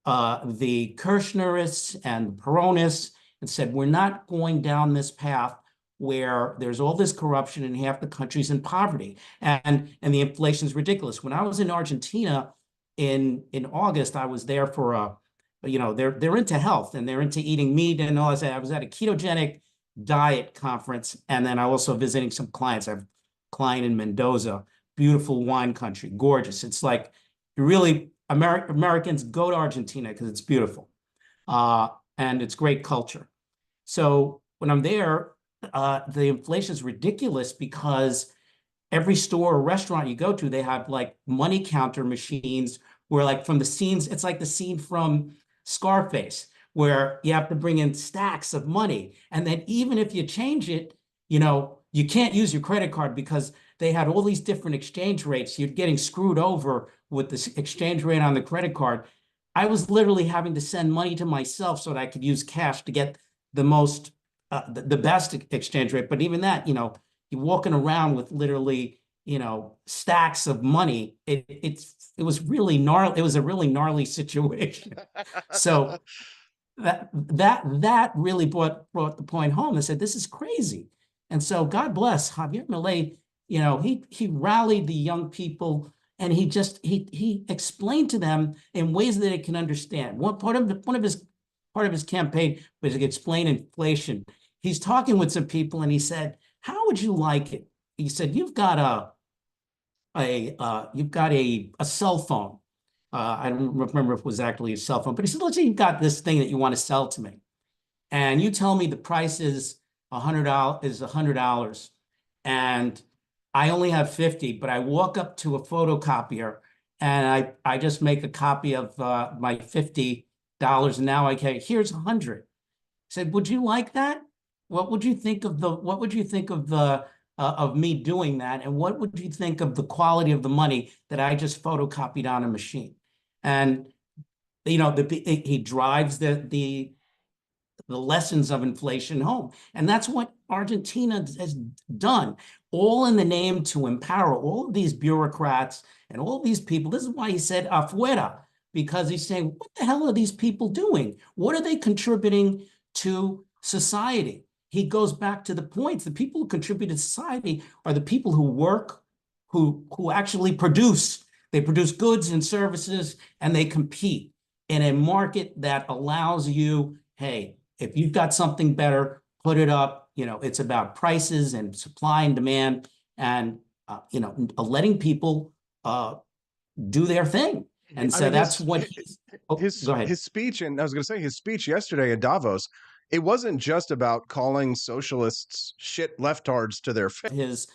S16: the Kirchnerists and Peronists and said, we're not going down this path where there's all this corruption and half the country's in poverty and the inflation is ridiculous. When I was in Argentina in August, I was there for they're into health and they're into eating meat and all that. I was at a ketogenic diet conference, and then I also visiting some clients. I have a client in Mendoza, beautiful wine country, gorgeous. It's like really Americans go to Argentina because it's beautiful and it's great culture. So when I'm there, the inflation is ridiculous because every store or restaurant you go to, they have like money counter machines where, like, from the scenes, it's like the scene from Scarface, where you have to bring in stacks of money. And then even if you change it, you can't use your credit card because they had all these different exchange rates. You're getting screwed over with the exchange rate on the credit card. I was literally having to send money to myself so that I could use cash to get the most, the best exchange rate. But even that, you're walking around with literally, stacks of money. It was really gnarly. It was a really gnarly situation. So that really brought the point home. I said, this is crazy. And so God bless Javier Milei. He rallied the young people, and he explained to them in ways that they can understand. One part of his campaign was to explain inflation. He's talking with some people, and he said, "How would you like it?" He said, "You've got a cell phone. I don't remember if it was actually a cell phone, but he said, let's say you've got this thing that you want to sell to me, and you tell me the price is $100, and I only have 50, but I walk up to a photocopier and I just make a copy of my $50, and now here's 100. I said, would you like that? What would you think of of me doing that? And what would you think of the quality of the money that I just photocopied on a machine? And he drives the the lessons of inflation home. And that's what Argentina has done, all in the name to empower all of these bureaucrats and all these people. This is why he said afuera, because he's saying, what the hell are these people doing? What are they contributing to society? He goes back to the points. The people who contribute to society are the people who work, who actually produce. They produce goods and services, and they compete in a market that allows you, hey, if you've got something better, put it up. You know, it's about prices and supply and demand, and you know, letting people do their thing. And so that's what
S1: his speech, and I was going to say his speech yesterday in Davos. It wasn't just about calling socialists shit leftards to their face.
S16: His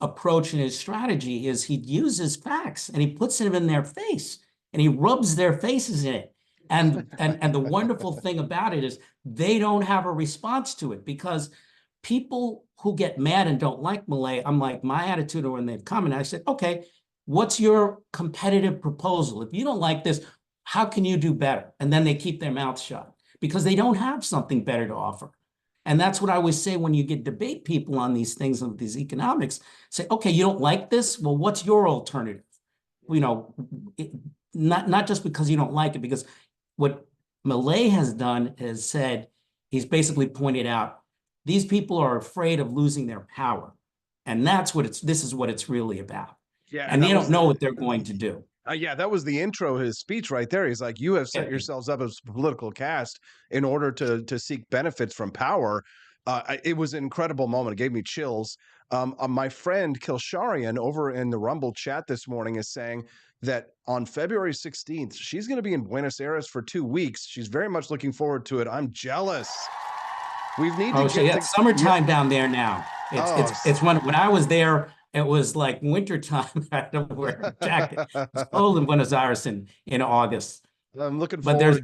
S16: approach and his strategy is he uses facts and he puts them in their face and he rubs their faces in it. And the wonderful thing about it is they don't have a response to it, because people who get mad and don't like Milei, I'm like, my attitude when they come and I said, okay, what's your competitive proposal? If you don't like this, how can you do better? And then they keep their mouths shut because they don't have something better to offer. And that's what I always say when you get debate people on these things, of these economics, say, okay, you don't like this? Well, what's your alternative? You know, not just because you don't like it, because what Milei has done is said, he's basically pointed out, these people are afraid of losing their power. And that's what this is what it's really about.
S1: Yeah,
S16: and they don't know what they're going to do.
S1: Yeah, that was the intro of his speech right there. He's like, you have set yourselves up as a political caste in order to seek benefits from power. It was an incredible moment. It gave me chills. My friend Kilsharian over in the Rumble chat this morning is saying that on February 16th, she's going to be in Buenos Aires for 2 weeks. She's very much looking forward to it. I'm jealous. We need to get
S16: it's summertime down there now. It's when I was there, it was like wintertime. I had to wear a jacket. It's cold in Buenos Aires in August.
S1: I'm looking forward.
S16: But there's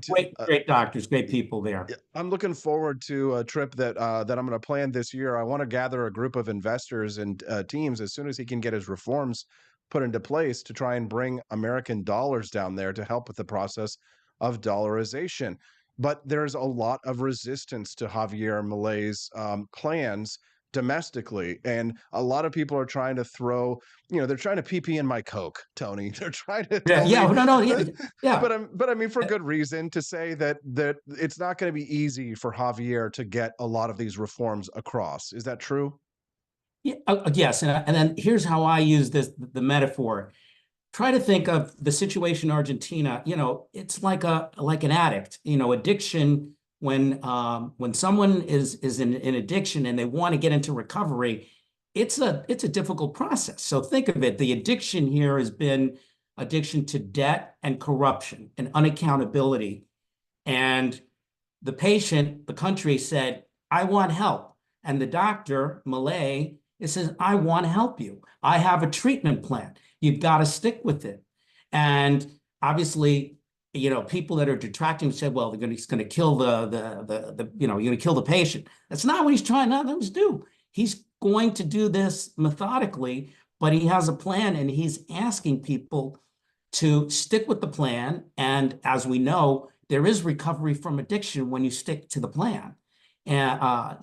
S16: great doctors, great people there.
S1: I'm looking forward to a trip that I'm going to plan this year. I want to gather a group of investors and teams as soon as he can get his reforms put into place to try and bring American dollars down there to help with the process of dollarization. But there's a lot of resistance to Javier Milei's plans domestically, and a lot of people are trying to throw, they're trying to PP in my Coke, Tony. They're trying to but I mean for good reason, to say that it's not going to be easy for Javier to get a lot of these reforms across. Is that true?
S16: Yeah, yes, and then here's how I use the metaphor. Try to think of the situation in Argentina. It's like an addict. Addiction. When someone is in addiction and they want to get into recovery, it's a difficult process. So think of it. The addiction here has been addiction to debt and corruption and unaccountability. And the patient, the country said, I want help. And the doctor, Milei, says, I want to help you. I have a treatment plan. You've got to stick with it. And obviously, people that are detracting said, well, he's going to kill you're going to kill the patient. That's not what he's trying to do. He's going to do this methodically, but he has a plan, and he's asking people to stick with the plan. And as we know, there is recovery from addiction when you stick to the plan. And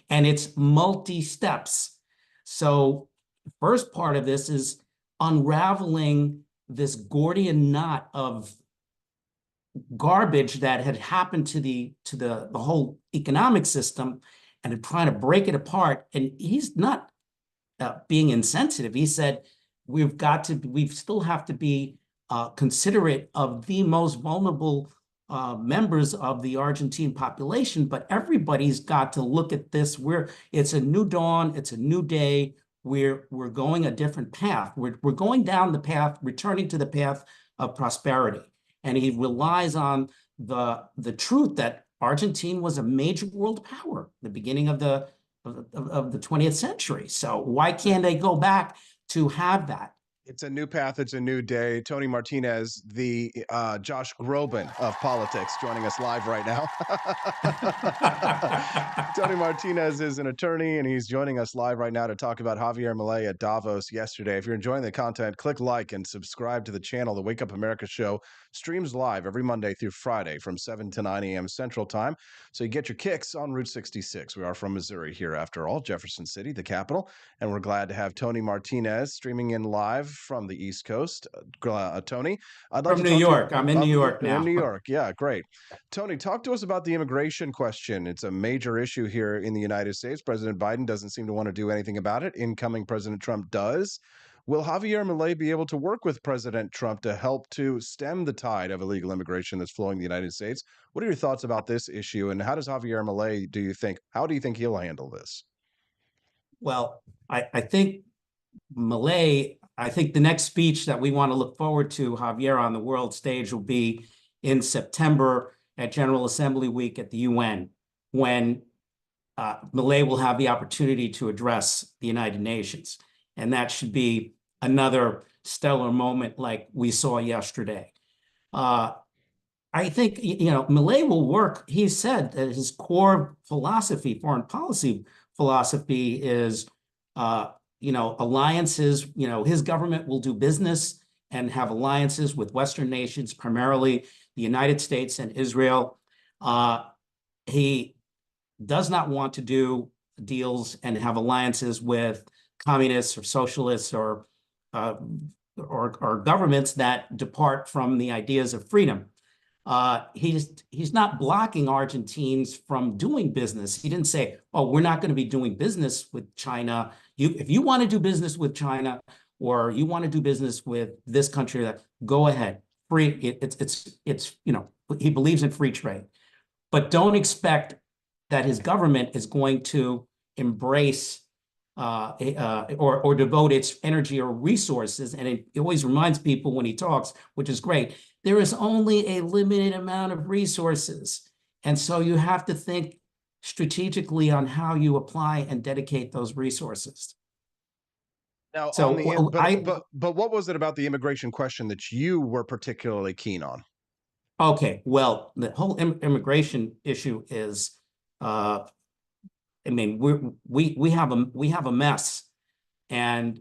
S16: it's multi-steps. So the first part of this is unraveling this Gordian knot of garbage that had happened to the whole economic system, and trying to break it apart. And he's not being insensitive. He said, we still have to be considerate of the most vulnerable members of the Argentine population, but everybody's got to look at this. It's a new dawn, it's a new day. We're going a different path. We're going down the path, returning to the path of prosperity. And he relies on the truth that Argentina was a major world power at the beginning of the 20th century. So why can't they go back to have that?
S1: It's a new path. It's a new day. Tony Martinez, the Josh Groban of politics, joining us live right now. Tony Martinez is an attorney, and he's joining us live right now to talk about Javier Milei at Davos yesterday. If you're enjoying the content, click like and subscribe to the channel. The Wake Up America show streams live every Monday through Friday from 7 to 9 a.m. Central Time. So you get your kicks on Route 66. We are from Missouri here, after all, Jefferson City, the capital. And we're glad to have Tony Martinez streaming in live from the East Coast. Tony, I'd like
S16: From
S1: to
S16: New
S1: talk
S16: York.
S1: to you,
S16: I'm in New York now.
S1: In New York, yeah, great. Tony, talk to us about the immigration question. It's a major issue here in the United States. President Biden doesn't seem to want to do anything about it. Incoming President Trump does. Will Javier Milei be able to work with President Trump to help to stem the tide of illegal immigration that's flowing the United States? What are your thoughts about this issue, and how does Javier Milei, how do you think he'll handle this?
S16: Well, I think Milei, I think the next speech that we want to look forward to, Javier, on the world stage will be in September at General Assembly Week at the UN, when Milei will have the opportunity to address the United Nations. And that should be another stellar moment like we saw yesterday. I think, Milei will work. He said that his core philosophy, foreign policy philosophy, is alliances. His government will do business and have alliances with Western nations, primarily the United States and Israel. He does not want to do deals and have alliances with communists or socialists or governments that depart from the ideas of freedom. He's not blocking Argentines from doing business. He didn't say, "Oh, we're not going to be doing business with China. If you want to do business with China, or you want to do business with this country, that go ahead. Free. He believes in free trade, but don't expect that his government is going to embrace or devote its energy or resources." And it always reminds people when he talks, which is great, there is only a limited amount of resources. And so you have to think strategically on how you apply and dedicate those resources.
S1: Now,
S16: so
S1: but what was it about the immigration question that you were particularly keen on?
S16: Okay, well, the whole immigration issue is, we have a mess, and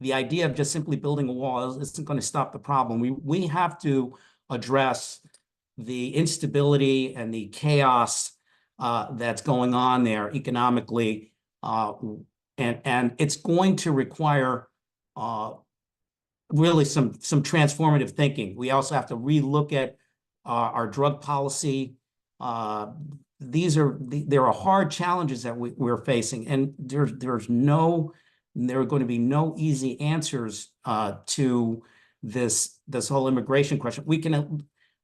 S16: the idea of just simply building a wall isn't going to stop the problem. We have to address the instability and the chaos that's going on there economically, and it's going to require really some transformative thinking. We also have to relook at our drug policy. There are hard challenges that we're facing, and there are going to be no easy answers to this whole immigration question.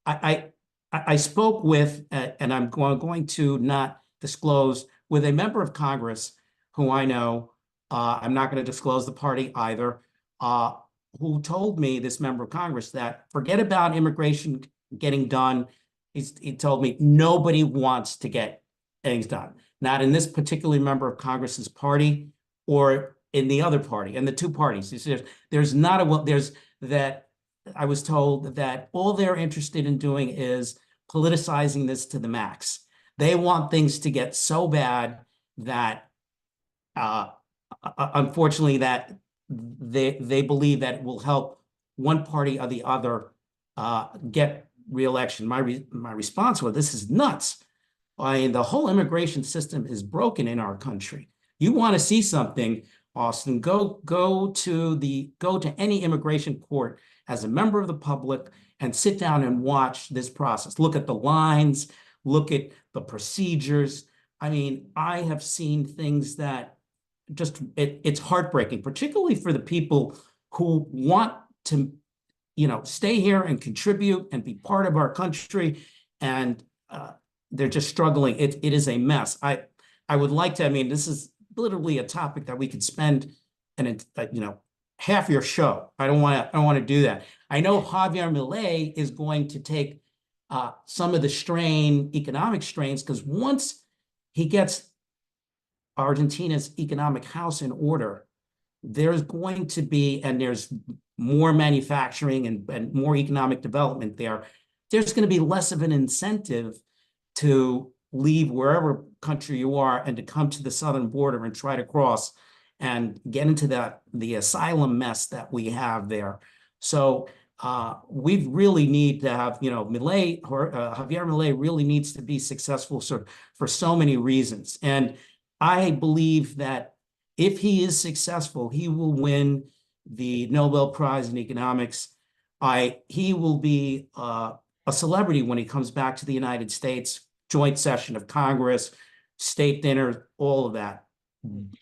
S16: I spoke with, and I'm going to not disclose, with a member of Congress who I know. I'm not going to disclose the party either. Who told me, this member of Congress, that forget about immigration getting done. He told me nobody wants to get things done, not in this particular member of Congress's party or in the other party, and the two parties. He says I was told that all they're interested in doing is politicizing this to the max. They want things to get so bad that, unfortunately, that they believe that it will help one party or the other get re-election. My response was, this is nuts. The whole immigration system is broken in our country. You want to see something, Austin, go to any immigration court as a member of the public and sit down and watch this process. Look at the lines, look at the procedures. I have seen things that just, it's heartbreaking, particularly for the people who want to, stay here and contribute and be part of our country, and they're just struggling. It is a mess. I would like to, this is literally a topic that we could spend half your show. I don't want to do that. I know Javier Milei is going to take some of the economic strains, because once he gets Argentina's economic house in order, there's going to be, and there's more manufacturing and more economic development there, there's going to be less of an incentive to leave wherever country you are and to come to the southern border and try to cross and get into the asylum mess that we have there. So we really need to have, Javier Milei really needs to be successful for so many reasons. And I believe that if he is successful, he will win the Nobel Prize in Economics. He will be a celebrity when he comes back to the United States, joint session of Congress, state dinner, all of that.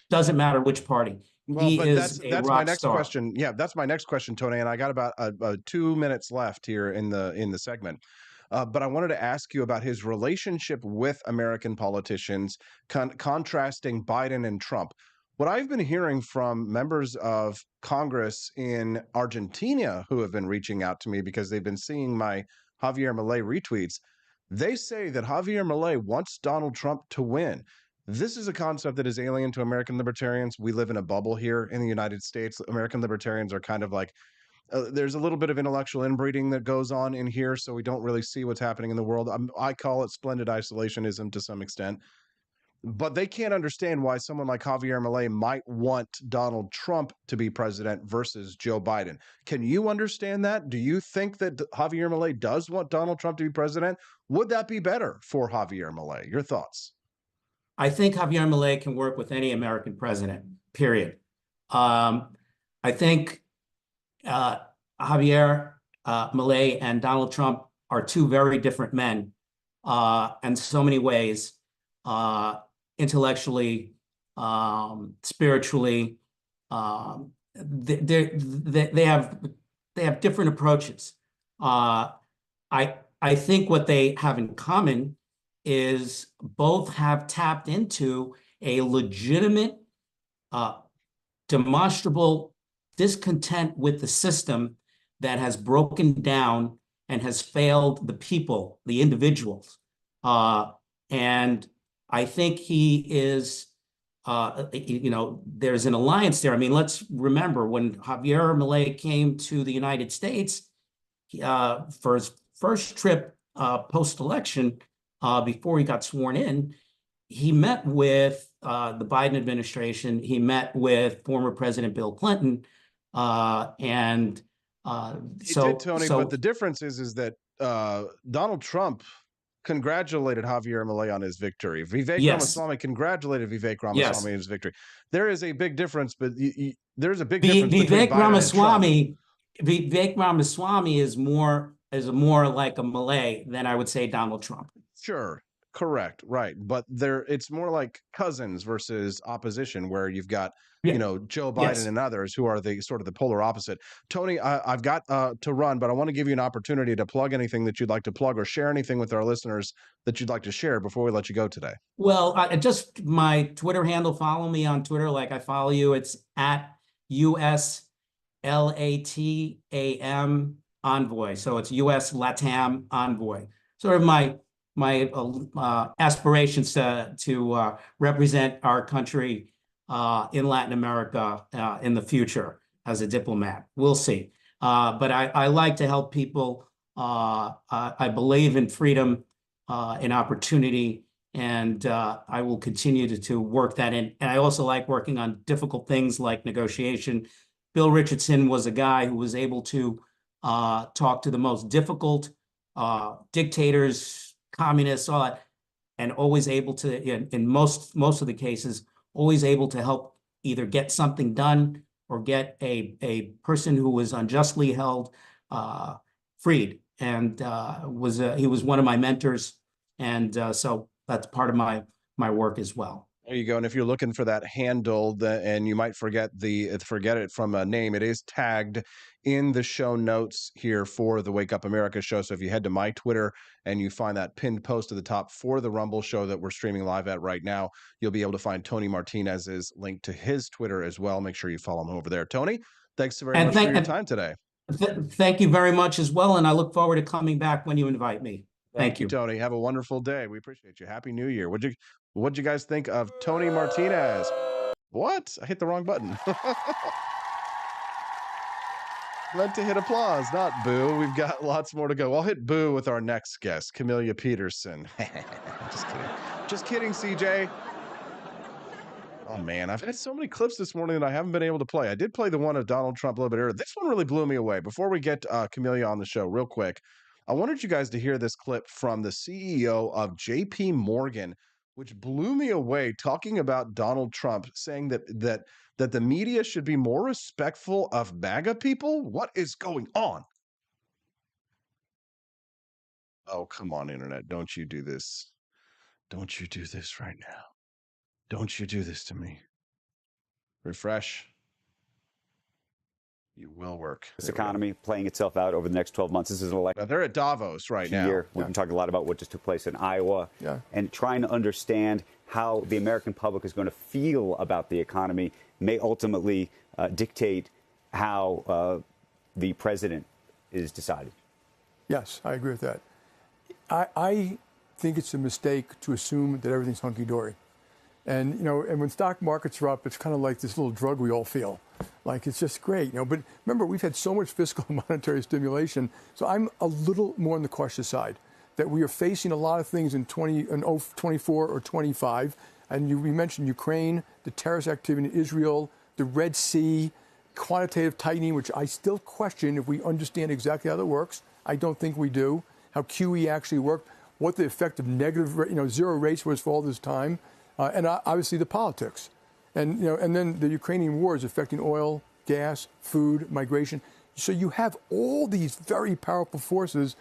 S16: Doesn't matter which party.
S1: Well,
S16: He
S1: but
S16: is
S1: that's
S16: a
S1: my
S16: rock
S1: next
S16: star.
S1: question. Yeah, that's my next question, Tony. And I got about 2 minutes left here in the segment. But I wanted to ask you about his relationship with American politicians, contrasting Biden and Trump. What I've been hearing from members of Congress in Argentina who have been reaching out to me because they've been seeing my Javier Milei retweets, they say that Javier Milei wants Donald Trump to win. This is a concept that is alien to American libertarians. We live in a bubble here in the United States. American libertarians are kind of like, there's a little bit of intellectual inbreeding that goes on in here, so we don't really see what's happening in the world. I call it splendid isolationism to some extent. But they can't understand why someone like Javier Milei might want Donald Trump to be president versus Joe Biden. Can you understand that? Do you think that Javier Milei does want Donald Trump to be president? Would that be better for Javier Milei? Your thoughts?
S16: I think Javier Milei can work with any American president, period. I think Javier Milei and Donald Trump are two very different men in so many ways, intellectually, spiritually. They have different approaches. I think what they have in common is both have tapped into a legitimate, demonstrable discontent with the system that has broken down and has failed the people, the individuals. And I think he is, there's an alliance there. I mean, let's remember when Javier Milei came to the United States for his first trip post-election, before he got sworn in, he met with the Biden administration. He met with former President Bill Clinton, and
S1: He did, Tony. But the difference is that Donald Trump congratulated Javier Milei on his victory. Vivek Ramaswamy congratulated Vivek Ramaswamy on his victory. There is a big difference, but there's a big difference between Biden and Trump.
S16: Vivek Ramaswamy is more like a Milei than I would say Donald Trump.
S1: Sure, correct, right. But it's more like cousins versus opposition, where you've got Joe Biden and others who are the sort of the polar opposite. Tony, I've got to run, but I want to give you an opportunity to plug anything that you'd like to plug or share anything with our listeners that you'd like to share before we let you go today.
S16: Well, just my Twitter handle. Follow me on Twitter like I follow you. It's at USLATAM Envoy. So it's US Latam Envoy. Sort of my aspirations to represent our country in Latin America in the future as a diplomat. We'll see. But I like to help people. I believe in freedom and opportunity, and I will continue to work that in. And I also like working on difficult things like negotiation. Bill Richardson was a guy who was able to talk to the most difficult dictators, communists, all that, and always able to, in most of the cases, always able to help either get something done or get a person who was unjustly held freed. And he was one of my mentors, and so that's part of my work as well.
S1: There you go. And if you're looking for that handle, and you might forget it from a name, it is tagged in the show notes here for the Wake Up America show. So if you head to my Twitter and you find that pinned post at the top for the Rumble show that we're streaming live at right now, you'll be able to find Tony Martinez's link to his Twitter as well. Make sure you follow him over there. Tony, thanks very much for your time today.
S16: Thank you very much as well. And I look forward to coming back when you invite me. Thank you,
S1: Tony. Have a wonderful day. We appreciate you. Happy New Year. What'd you guys think of Tony Martinez? What? I hit the wrong button. Meant to hit applause, not boo. We've got lots more to go. I'll hit boo with our next guest, Camellia Peterson. Just kidding. Just kidding, CJ. Oh, man, I've had so many clips this morning that I haven't been able to play. I did play the one of Donald Trump a little bit earlier. This one really blew me away. Before we get Camellia on the show, real quick, I wanted you guys to hear this clip from the CEO of JP Morgan, which blew me away, talking about Donald Trump, saying that the media should be more respectful of MAGA people. What is going on? Oh, come on, internet. Don't you do this. Don't you do this right now. Don't you do this to me. Refresh. You will work.
S17: This economy playing itself out over the next 12 months. This is an election.
S1: They're at Davos right now.
S17: Year. We've been talking a lot about what just took place in Iowa and trying to understand how the American public is going to feel about the economy may ultimately dictate how the president is decided.
S18: Yes, I agree with that. I think it's a mistake to assume that everything's hunky-dory. And, you know, and when stock markets are up, it's kind of like this little drug we all feel. Like, it's just great, you know. But remember, we've had so much fiscal and monetary stimulation. So I'm a little more on the cautious side, that we are facing a lot of things in 24 or 25. And we mentioned Ukraine, the terrorist activity in Israel, the Red Sea, quantitative tightening, which I still question if we understand exactly how that works. I don't think we do. How QE actually worked, what the effect of negative, zero rates was for all this time. And obviously the politics, and and then the Ukrainian war is affecting oil, gas, food, migration. So you have all these very powerful forces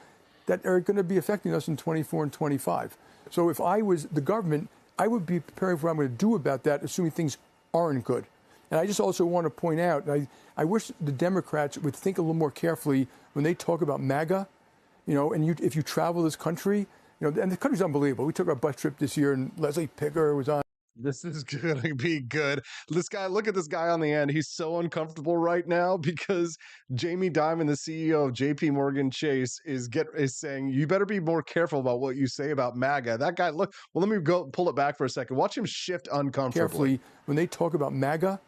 S18: that are going to be affecting us in 24 and 25. So if I was the government, I would be preparing for what I'm going to do about that, assuming things aren't good. And I just also want to point out, I wish the Democrats would think a little more carefully when they talk about MAGA, and if you travel this country. And the country's unbelievable. We took our bus trip this year, and Leslie Picker was on.
S1: This is going to be good. This guy, look at this guy on the end. He's so uncomfortable right now because Jamie Dimon, the CEO of JP Morgan Chase, is saying, you better be more careful about what you say about MAGA. That guy, look, well, let me go pull it back for a second. Watch him shift uncomfortably.
S18: Carefully, when they talk about MAGA,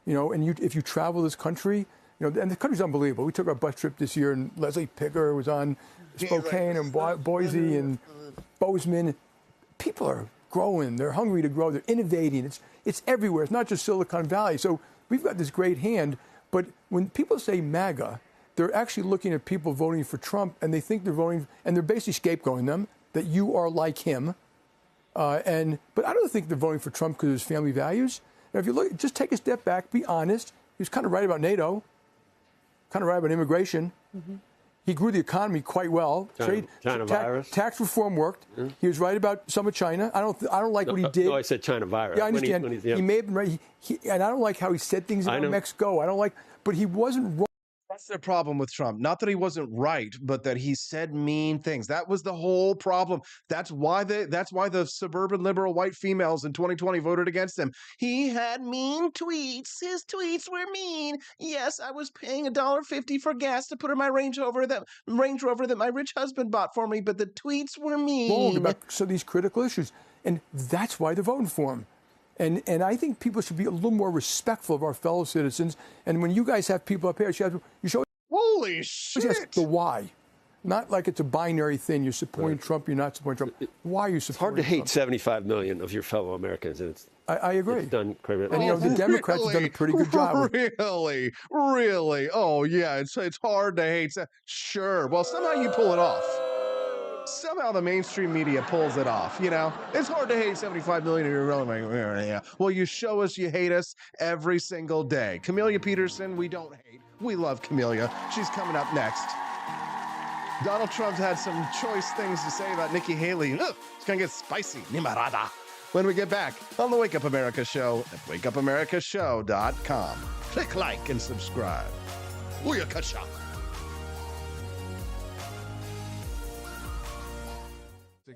S18: and if you travel this country, and the country's unbelievable. We took our bus trip this year, and Leslie Picker was on Spokane and Boise and Bozeman. People are growing. They're hungry to grow. They're innovating. It's everywhere. It's not just Silicon Valley. So we've got this great hand. But when people say MAGA, they're actually looking at people voting for Trump, and they think they're voting, and they're basically scapegoating them, that you are like him. But I don't think they're voting for Trump because of his family values. Now, if you look, just take a step back, be honest. He was kind of right about NATO, kind of right about immigration. Mm-hmm. He grew the economy quite well.
S19: China virus.
S18: Tax reform worked. Yeah. He was right about some of China. I don't like what he did.
S19: No, I said China virus.
S18: Yeah, I understand. He may have been right. And I don't like how he said things about Mexico. I don't like, but he wasn't wrong.
S1: That's the problem with Trump. Not that he wasn't right, but that he said mean things. That was the whole problem. That's why the suburban liberal white females in 2020 voted against him. He had mean tweets. His tweets were mean. Yes, I was paying $1.50 for gas to put in my Range Rover that my rich husband bought for me, but the tweets were mean.
S18: Wrong about some of these critical issues, and that's why they're voting for him. And I think people should be a little more respectful of our fellow citizens. And when you guys have people up here, you show
S1: holy shit
S18: the why. Not like it's a binary thing. You're supporting Trump, you're not supporting Trump. Why are you supporting Trump?
S19: It's hard to hate 75 million of your fellow Americans. And
S18: I agree.
S19: It's done
S18: and the Democrats have done a pretty good job.
S1: Really? Oh, yeah, it's hard to hate. Sure. Well, somehow you pull it off. Somehow the mainstream media pulls it off, It's hard to hate 75 million of your own. Well, you show us you hate us every single day. Camellia Peterson, we don't hate. We love Camellia. She's coming up next. Donald Trump's had some choice things to say about Nikki Haley. It's going to get spicy. Nimarada. When we get back on the Wake Up America Show at wakeupAmericaShow.com. Click like and subscribe.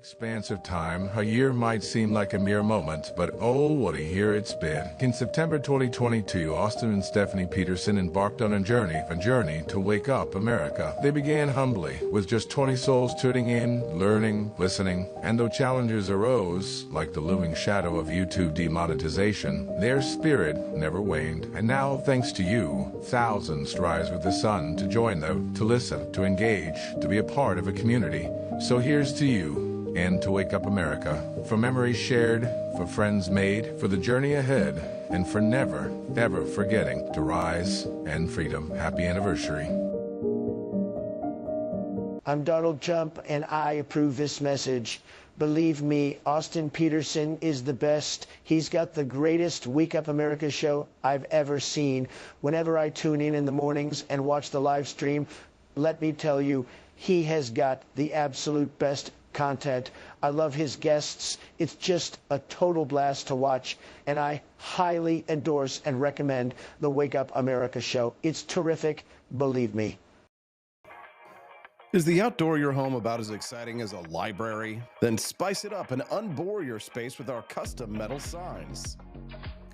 S20: Expanse of time, a year might seem like a mere moment, but oh, what a year it's been. In September 2022, Austin and Stephanie Peterson embarked on a journey to wake up America. They began humbly, with just 20 souls tuning in, learning, listening, and though challenges arose, like the looming shadow of YouTube demonetization, their spirit never waned. And now, thanks to you, thousands rise with the sun to join them, to listen, to engage, to be a part of a community. So here's to you, and to wake up America, for memories shared, for friends made, for the journey ahead, and for never, ever forgetting to rise and freedom. Happy anniversary.
S21: I'm Donald Trump, and I approve this message. Believe me, Austin Peterson is the best. He's got the greatest Wake Up America show I've ever seen. Whenever I tune in the mornings and watch the live stream, let me tell you, he has got the absolute best content. I love his guests. It's just a total blast to watch, and I highly endorse and recommend the Wake Up America show. It's terrific, believe me.
S1: Is the outdoor your home about as exciting as a library? Then spice it up and unbore your space with our custom metal signs.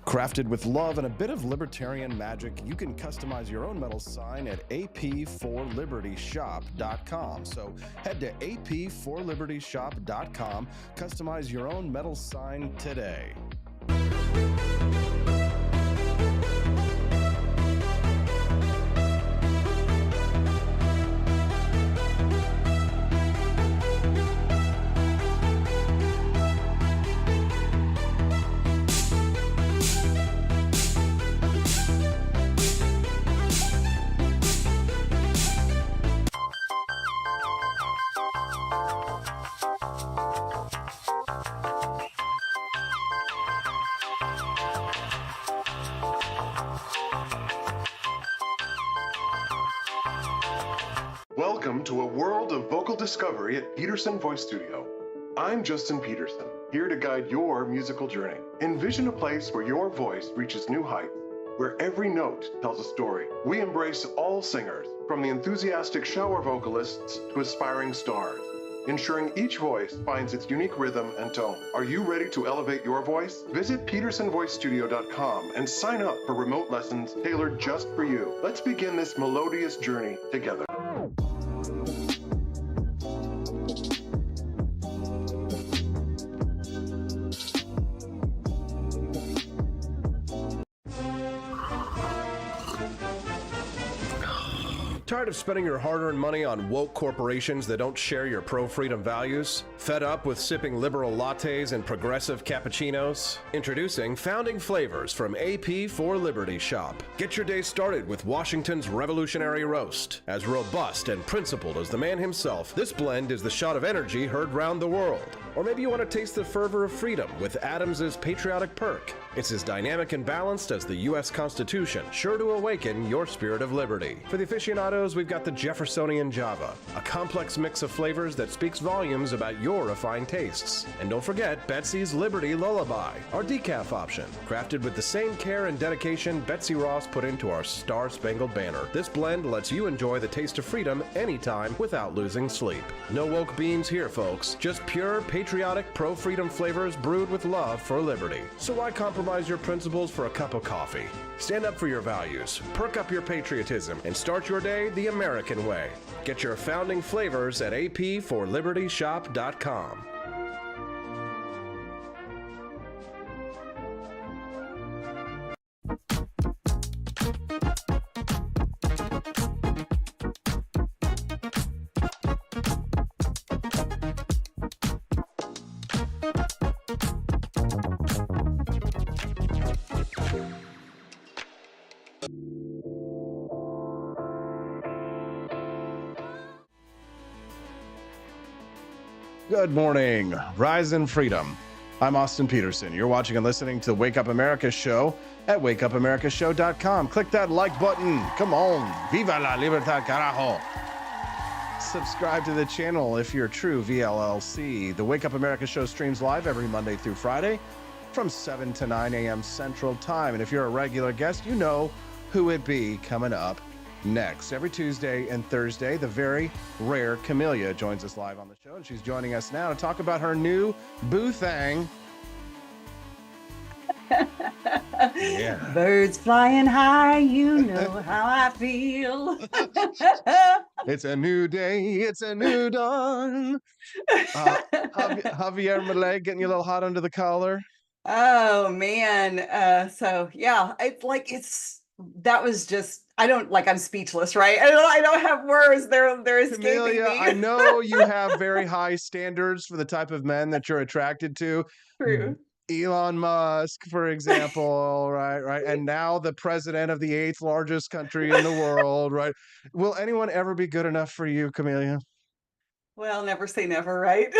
S1: Crafted with love and a bit of libertarian magic, you can customize your own metal sign at ap4libertyshop.com. So head to ap4libertyshop.com, customize your own metal sign today.
S22: Welcome to a world of vocal discovery at Peterson Voice Studio. I'm Justin Peterson, here to guide your musical journey. Envision a place where your voice reaches new heights, where every note tells a story. We embrace all singers, from the enthusiastic shower vocalists to aspiring stars, ensuring each voice finds its unique rhythm and tone. Are you ready to elevate your voice? Visit PetersonVoiceStudio.com and sign up for remote lessons tailored just for you. Let's begin this melodious journey together.
S8: Tired of spending your hard-earned money on woke corporations that don't share your pro-freedom values? Fed up with sipping liberal lattes and progressive cappuccinos? Introducing Founding Flavors from AP for Liberty Shop. Get your day started with Washington's Revolutionary Roast. As robust and principled as the man himself, this blend is the shot of energy heard round the world. Or maybe you want to taste the fervor of freedom with Adams's Patriotic Perk. It's as dynamic and balanced as the U.S. Constitution, sure to awaken your spirit of liberty. For the aficionados, we've got the Jeffersonian Java, a complex mix of flavors that speaks volumes about your refined tastes. And don't forget Betsy's Liberty Lullaby, our decaf option, crafted with the same care and dedication Betsy Ross put into our Star-Spangled Banner. This blend lets you enjoy the taste of freedom anytime without losing sleep. No woke beans here, folks. Just pure, patriotic, pro-freedom flavors brewed with love for liberty. So why compromise your principles for a cup of coffee? Stand up for your values, perk up your patriotism, and start your day the American way. Get your founding flavors at ap4libertyshop.com.
S1: Good morning, Rise in Freedom. I'm Austin Peterson. You're watching and listening to the Wake Up America show at wakeupAmericaShow.com. Click that like button. Come on. Viva la libertad, carajo. Subscribe to the channel if you're true VLLC. The Wake Up America show streams live every Monday through Friday from 7 to 9 a.m. Central Time. And if you're a regular guest, you know who it be coming up next. Every Tuesday and Thursday, the very rare Camellia joins us live on the show, and she's joining us now to talk about her new boo thing. Yeah.
S2: Birds flying high, you know how I feel.
S1: It's a new day, it's a new dawn. Javier Milei getting you a little hot under the collar.
S2: Oh man. So yeah, that was just, I'm speechless, right? I don't have words. They're escaping
S1: Camellia,
S2: me.
S1: I know you have very high standards for the type of men that you're attracted to.
S2: True.
S1: Elon Musk, for example, right? And now the president of the 8th largest country in the world, right? Will anyone ever be good enough for you, Camellia?
S2: Well, never say never, right?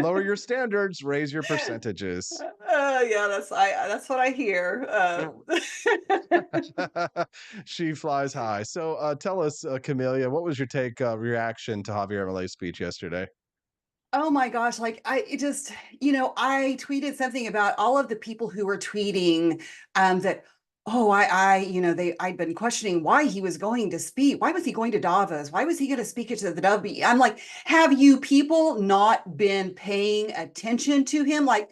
S1: Lower your standards, raise your percentages.
S2: Yeah, that's what I hear.
S1: She flies high. So tell us, Camellia, what was your reaction to Javier Milei's speech yesterday?
S2: Oh my gosh, I tweeted something about all of the people who were tweeting that, oh, I'd been questioning why he was going to speak. Why was he going to Davos? Why was he going to speak to the W? I'm like, have you people not been paying attention to him? Like,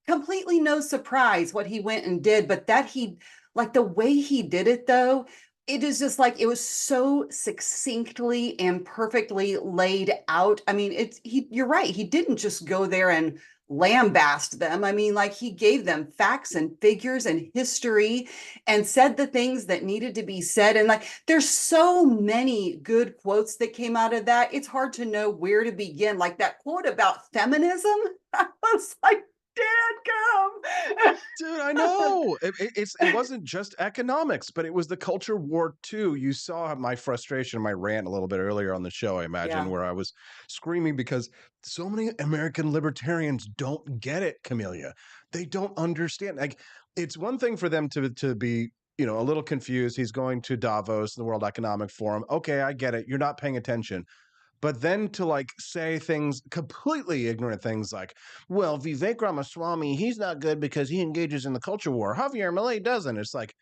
S2: completely no surprise what he went and did, but the way he did it though, it is just like, it was so succinctly and perfectly laid out. I mean, you're right. He didn't just go there and lambast them. I mean, like, he gave them facts and figures and history and said the things that needed to be said. And like, there's so many good quotes that came out of that. It's hard to know where to begin. Like that quote about feminism, I was like, Dad, come.
S1: Dude, I know. It wasn't just economics, but it was the culture war too. You saw my frustration, my rant a little bit earlier on the show, I imagine, where I was screaming because so many American libertarians don't get it, Camellia. They don't understand. Like, it's one thing for them to be, a little confused. He's going to Davos, the World Economic Forum. Okay, I get it. You're not paying attention. But then to say things, completely ignorant things like, well, Vivek Ramaswamy, he's not good because he engages in the culture war. Javier Milei doesn't. It's like,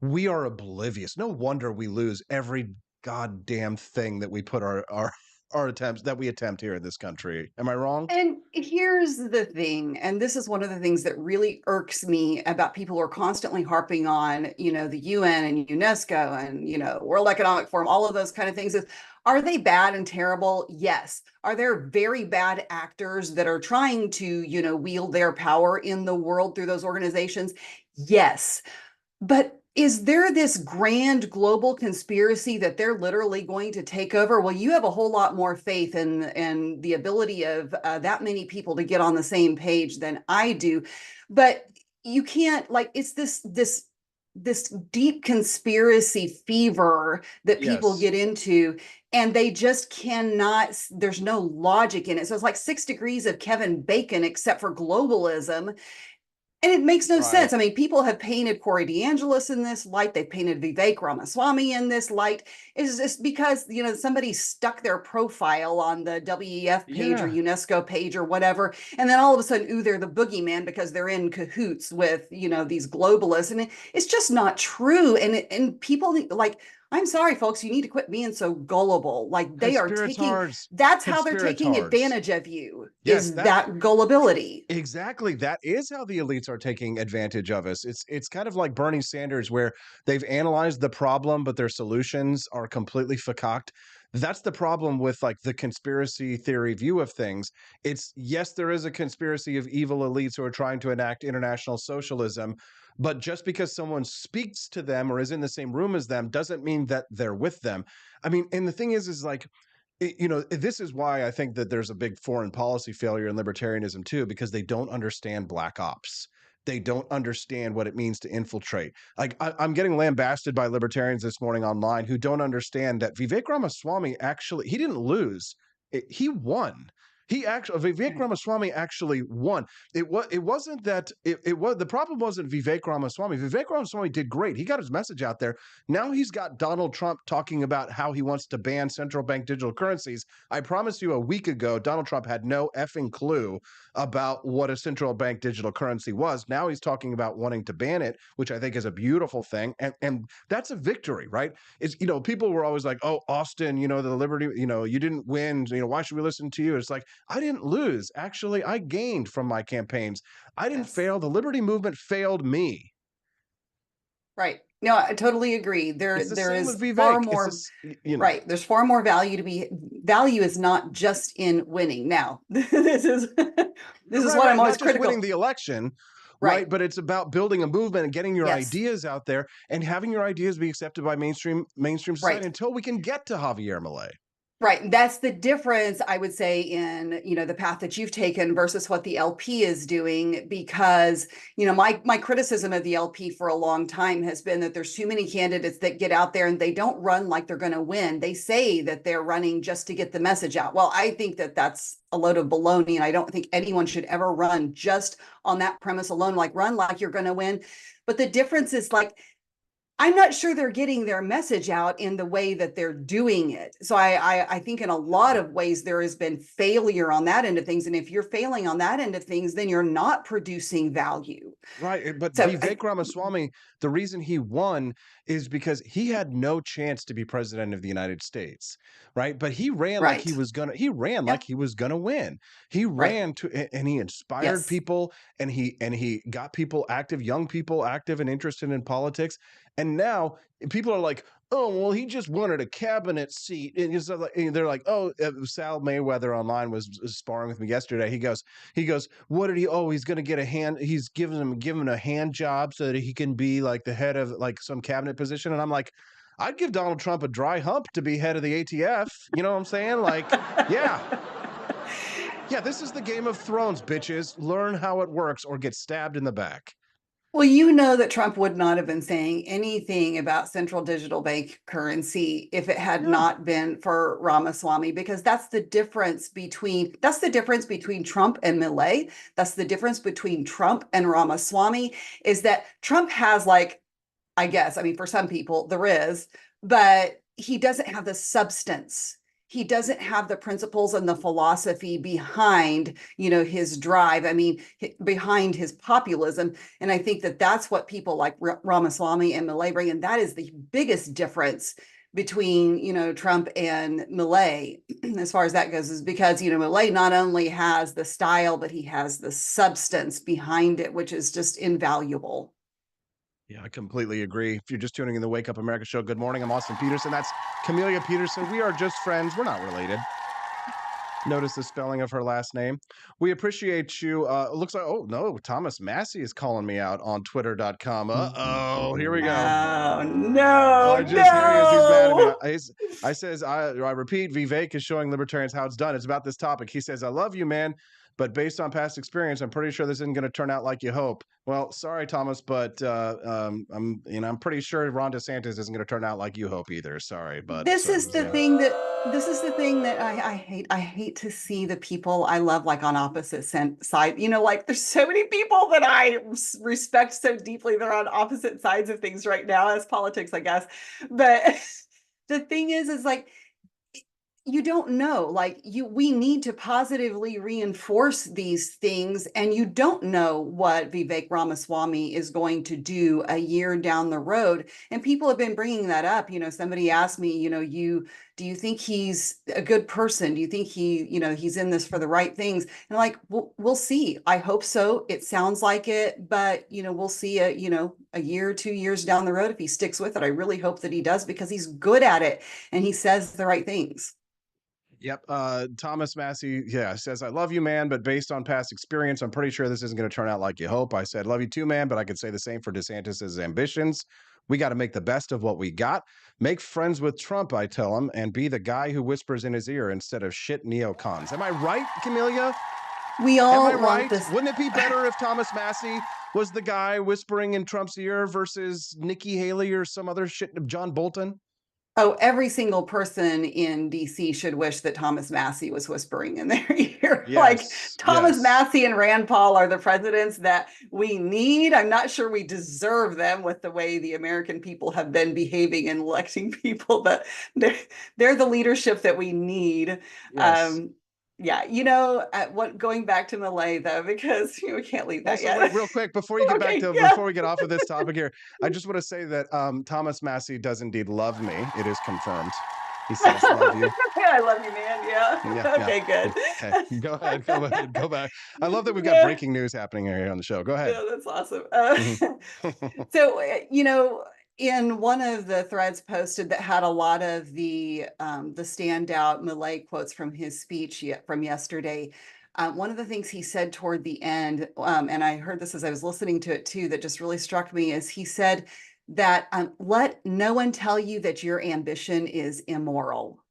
S1: we are oblivious. No wonder we lose every goddamn thing that we put our attempt here in this country. Am I wrong?
S2: And here's the thing, and this is one of the things that really irks me about people who are constantly harping on, the UN and UNESCO and, World Economic Forum, all of those kind of things. Are they bad and terrible? Yes. Are there very bad actors that are trying to, wield their power in the world through those organizations? Yes. But is there this grand global conspiracy that they're literally going to take over? Well, you have a whole lot more faith in the ability of that many people to get on the same page than I do. But you can't, it's this deep conspiracy fever that people get into, and they just cannot, there's no logic in it. So it's like 6 degrees of Kevin Bacon, except for globalism. And it makes no sense. I mean, people have painted Corey DeAngelis in this light. They've painted Vivek Ramaswamy in this light. It's just because, somebody stuck their profile on the WEF page or UNESCO page or whatever. And then all of a sudden, ooh, they're the boogeyman because they're in cahoots with, these globalists. And it's just not true. And people I'm sorry, folks, you need to quit being so gullible. Like, they are that's how they're taking advantage of you, is that gullibility.
S1: Exactly. That is how the elites are taking advantage of us. It's kind of like Bernie Sanders, where they've analyzed the problem, but their solutions are completely fakaked. That's the problem with the conspiracy theory view of things. It's, yes, there is a conspiracy of evil elites who are trying to enact international socialism, but just because someone speaks to them or is in the same room as them doesn't mean that they're with them. I mean, and the thing is this is why I think that there's a big foreign policy failure in libertarianism too, because they don't understand black ops. They don't understand what it means to infiltrate. I'm getting lambasted by libertarians this morning online who don't understand that Vivek Ramaswamy he didn't lose. He won. Vivek Ramaswamy actually won. It wasn't that it was the problem wasn't Vivek Ramaswamy. Vivek Ramaswamy did great. He got his message out there. Now he's got Donald Trump talking about how he wants to ban central bank digital currencies. I promised you a week ago, Donald Trump had no effing clue about what a central bank digital currency was. Now he's talking about wanting to ban it, which I think is a beautiful thing. And that's a victory, right? It's, people were always like, oh, Austin, the liberty, you didn't win. Why should we listen to you? It's like, I didn't lose. Actually, I gained from my campaigns. I didn't fail. The liberty movement failed me.
S2: Right. No, I totally agree. There is
S1: Vivek.
S2: far more, right. There's far more value is not just in winning. Now, this is what I'm always critical.
S1: Winning the election. Right. But it's about building a movement and getting your ideas out there and having your ideas be accepted by mainstream society until we can get to Javier Milei.
S2: Right. That's the difference, I would say, in, the path that you've taken versus what the LP is doing, because, my criticism of the LP for a long time has been that there's too many candidates that get out there and they don't run like they're going to win. They say that they're running just to get the message out. Well, I think that that's a load of baloney, and I don't think anyone should ever run just on that premise alone, like run like you're going to win. But the difference is, like, I'm not sure they're getting their message out in the way that they're doing it. So I think in a lot of ways there has been failure on that end of things. And if you're failing on that end of things, then you're not producing value.
S1: Right. But Vivek Ramaswamy, the reason he won is because he had no chance to be president of the United States. Right. But he ran like he was going to win. He ran and he inspired people, and he got people active, young people active and interested in politics. And now people are like, oh, well, he just wanted a cabinet seat. And they're like, oh, Sal Mayweather online was sparring with me yesterday. He goes, what did he? Oh, he's going to get a hand. He's giving him a hand job so that he can be like the head of like some cabinet position. And I'm like, I'd give Donald Trump a dry hump to be head of the ATF. You know what I'm saying? Like, yeah. Yeah, this is the Game of Thrones, bitches. Learn how it works or get stabbed in the back.
S2: Well, that Trump would not have been saying anything about central digital bank currency if it had not been for Ramaswamy, because that's the difference between Trump and Milei. That's the difference between Trump and Ramaswamy, is that Trump has, like, I guess, I mean, for some people there is, but he doesn't have the substance. He doesn't have the principles and the philosophy behind, his drive. I mean, behind his populism. And I think that that's what people like Ramaswamy and Milei bring. And that is the biggest difference between, Trump and Milei, as far as that goes, is because, Milei not only has the style, but he has the substance behind it, which is just invaluable.
S1: Yeah, I completely agree. If you're just tuning in the Wake Up America show, good morning. I'm Austin Peterson. That's Camellia Peterson. We are just friends. We're not related. Notice the spelling of her last name. We appreciate you. It looks like, oh, no, Thomas Massey is calling me out on twitter.com. Uh-oh, here we go.
S2: Oh, no,
S1: I just hear he's mad at me. I says, I repeat, Vivek is showing libertarians how it's done. It's about this topic. He says, I love you, man. But based on past experience, I'm pretty sure this isn't going to turn out like you hope. Well, sorry, Thomas, but I'm pretty sure Ron DeSantis isn't going to turn out like you hope either. Sorry, but
S2: this is the thing that I hate. I hate to see the people I love like on opposite side. Like there's so many people that I respect so deeply. They're on opposite sides of things right now, as politics, I guess. But the thing is like, you don't know, like we need to positively reinforce these things, and you don't know what Vivek Ramaswamy is going to do a year down the road. And people have been bringing that up. Somebody asked me, do you think he's a good person? Do you think he's in this for the right things? And like, we'll see. I hope so. It sounds like it, but we'll see a year, 2 years down the road if he sticks with it. I really hope that he does, because he's good at it and he says the right things.
S1: Yep. Thomas Massey, says, I love you, man, but based on past experience, I'm pretty sure this isn't going to turn out like you hope. I said, love you too, man, but I could say the same for DeSantis's ambitions. We got to make the best of what we got. Make friends with Trump, I tell him, and be the guy who whispers in his ear instead of shit neocons. Am I right, Camellia?
S2: We all
S1: Am I
S2: want
S1: right?
S2: this.
S1: Wouldn't it be better if Thomas Massey was the guy whispering in Trump's ear versus Nikki Haley or some other shit, John Bolton?
S2: Oh, every single person in DC should wish that Thomas Massie was whispering in their ear. Like Thomas Massie and Rand Paul are the presidents that we need. I'm not sure we deserve them with the way the American people have been behaving and electing people, but they're the leadership that we need.
S1: Yes.
S2: Yeah, going back to Milei though, because we can't leave that
S1: Also,
S2: yet.
S1: wait, real quick, before you get back to before we get off of this topic here, I just want to say that Thomas Massie does indeed love me. It is confirmed. He says, "Love you."
S2: I love you, man. Yeah. Okay, good.
S1: Okay. Go ahead. Go back. I love that we've got breaking news happening here on the show. Go ahead.
S2: Yeah, that's awesome. So, in one of the threads posted that had a lot of the standout Milei quotes from his speech from yesterday, one of the things he said toward the end, and I heard this as I was listening to it too, that just really struck me, is he said that let no one tell you that your ambition is immoral.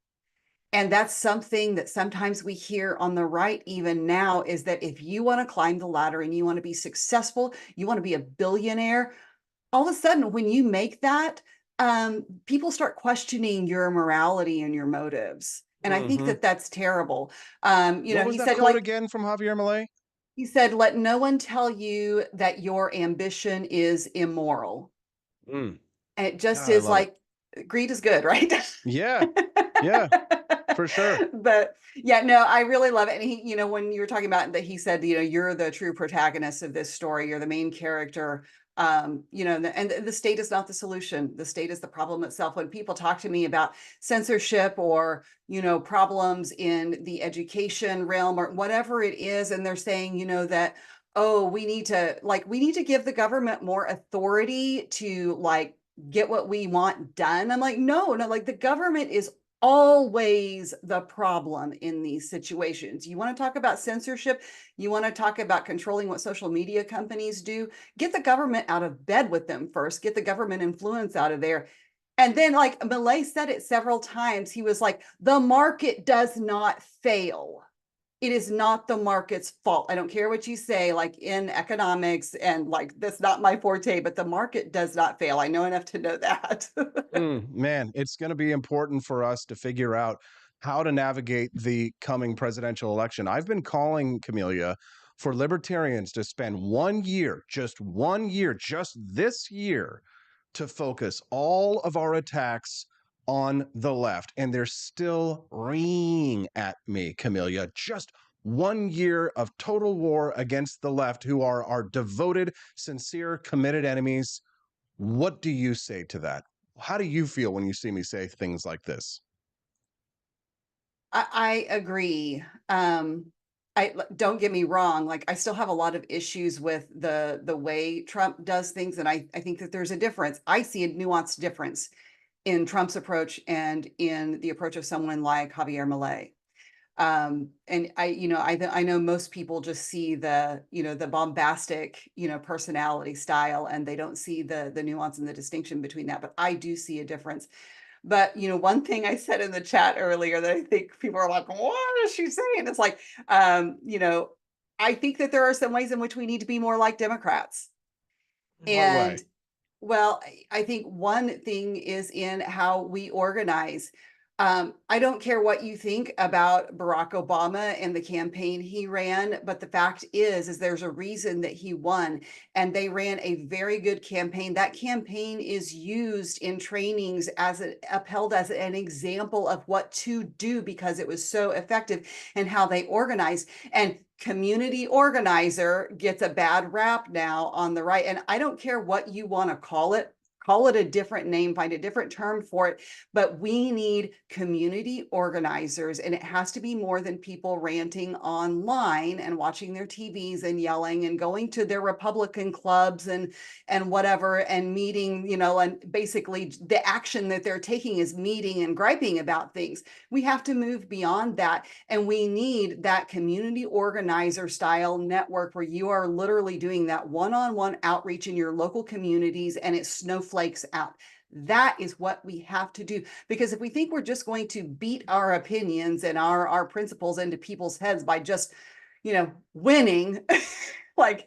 S2: And that's something that sometimes we hear on the right even now, is that if you want to climb the ladder and you want to be successful, you want to be a billionaire, all of a sudden when you make that, people start questioning your morality and your motives. And I think that that's terrible.
S1: What was that quote again from Javier Milei?
S2: He said, let no one tell you that your ambition is immoral. And it just is like, greed is good, right?
S1: Yeah, for sure.
S2: But yeah, no, I really love it. And he, when you were talking about that, he said, you're the true protagonist of this story. You're the main character. And the state is not the solution. The state is the problem itself. When people talk to me about censorship or, problems in the education realm or whatever it is, and they're saying, that, oh, we need to give the government more authority to get what we want done. I'm like, no, the government is always the problem in these situations. You want to talk about censorship? You want to talk about controlling what social media companies do? Get the government out of bed with them first. Get the government influence out of there. And then, Milei said it several times, he was like, the market does not fail. It is not the market's fault. I don't care what you say, in economics, and that's not my forte, but the market does not fail. I know enough to know that.
S1: Man, it's going to be important for us to figure out how to navigate the coming presidential election. I've been calling, Camellia, for libertarians to spend 1 year, just this year, to focus all of our attacks on the left. And they're still ringing at me, Camellia. Just 1 year of total war against the left, who are our devoted, sincere, committed enemies. What do you say to that? How do you feel when you see me say things like this?
S2: I agree. Don't get me wrong. I still have a lot of issues with the way Trump does things. And I think that there's a difference. I see a nuanced difference in Trump's approach and in the approach of someone like Javier Milei. And I know most people just see the bombastic, personality style, and they don't see the nuance and the distinction between that. But I do see a difference. But, one thing I said in the chat earlier that I think people are like, what is she saying? It's like, I think that there are some ways in which we need to be more like Democrats. And well, I think one thing is in how we organize. I don't care what you think about Barack Obama and the campaign he ran, but the fact is there's a reason that he won, and they ran a very good campaign. That campaign is used in trainings upheld as an example of what to do because it was so effective and how they organized. And community organizer gets a bad rap now on the right. And I don't care what you want to call it a different name, find a different term for it, but we need community organizers, and it has to be more than people ranting online and watching their TVs and yelling and going to their Republican clubs and whatever and meeting, and basically the action that they're taking is meeting and griping about things. We have to move beyond that, and we need that community organizer style network where you are literally doing that one-on-one outreach in your local communities, and it snowflakes out. That is what we have to do, because if we think we're just going to beat our opinions and our principles into people's heads by just, winning, I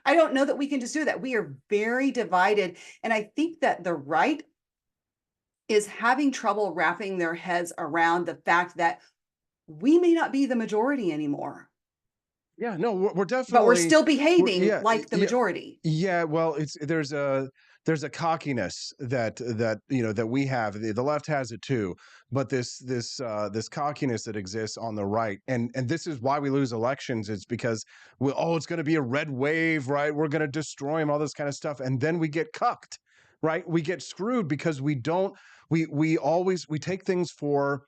S2: don't know that we can just do that. We are very divided. And I think that the right is having trouble wrapping their heads around the fact that we may not be the majority anymore.
S1: Yeah, no, we're definitely,
S2: but we're still behaving
S1: yeah,
S2: like the majority.
S1: Yeah, well, there's a cockiness that you know that we have. The left has it too, but this cockiness that exists on the right, and this is why we lose elections. It's because it's going to be a red wave, right? We're going to destroy them, all this kind of stuff, and then we get cucked, right? We get screwed because we don't. We always take things for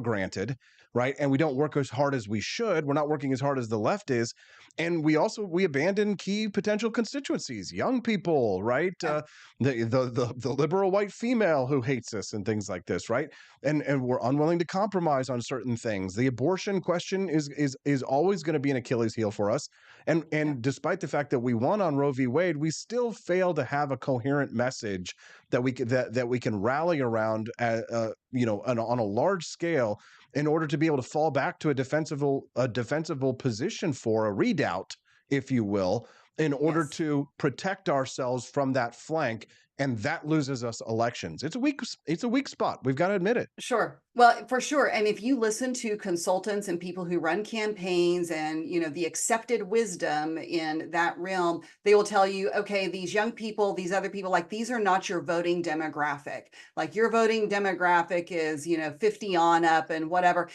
S1: granted, right? And we don't work as hard as we should. We're not working as hard as the left is. And we abandon key potential constituencies, young people, right? The liberal white female who hates us and things like this, right? And we're unwilling to compromise on certain things. The abortion question is always going to be an Achilles heel for us. And despite the fact that we won on Roe v. Wade, we still fail to have a coherent message that we can rally around, on a large scale, in order to be able to fall back to a defensible position for a redoubt, if you will, in order to protect ourselves from that flank, and that loses us elections. It's a weak spot. We've got to admit it.
S2: Sure. Well, for sure. And if you listen to consultants and people who run campaigns and, the accepted wisdom in that realm, they will tell you, okay, these young people, these other people, like, these are not your voting demographic. Like, your voting demographic is, 50 on up and whatever.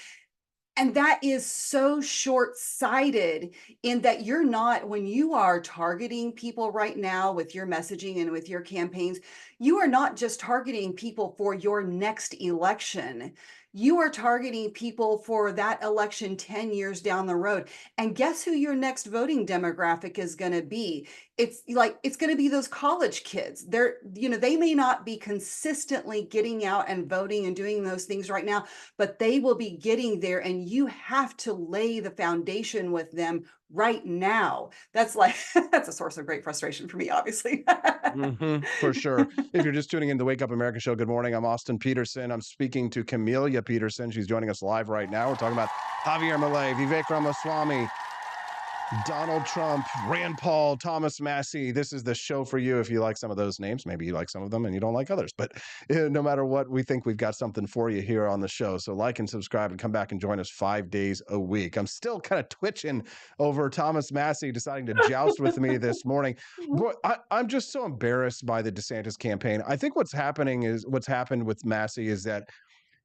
S2: And that is so short-sighted in that you're not, when you are targeting people right now with your messaging and with your campaigns, you are not just targeting people for your next election. You are targeting people for that election 10 years down the road. And guess who your next voting demographic is going to be? It's going to be those college kids. They may not be consistently getting out and voting and doing those things right now, but they will be getting there, and you have to lay the foundation with them right now. That's a source of great frustration for me, obviously.
S1: For sure. If you're just tuning in to the Wake Up America show, good morning. I'm Austin Peterson. I'm speaking to Camellia Peterson. She's joining us live right now. We're talking about Javier Milei, Vivek Ramaswamy, Donald Trump, Rand Paul, Thomas Massie. This is the show for you if you like some of those names. Maybe you like some of them and you don't like others. But no matter what, we think we've got something for you here on the show. So like and subscribe and come back and join us 5 days a week. I'm still kind of twitching over Thomas Massie deciding to joust with me this morning. Boy, I'm just so embarrassed by the DeSantis campaign. I think what's happened with Massie is that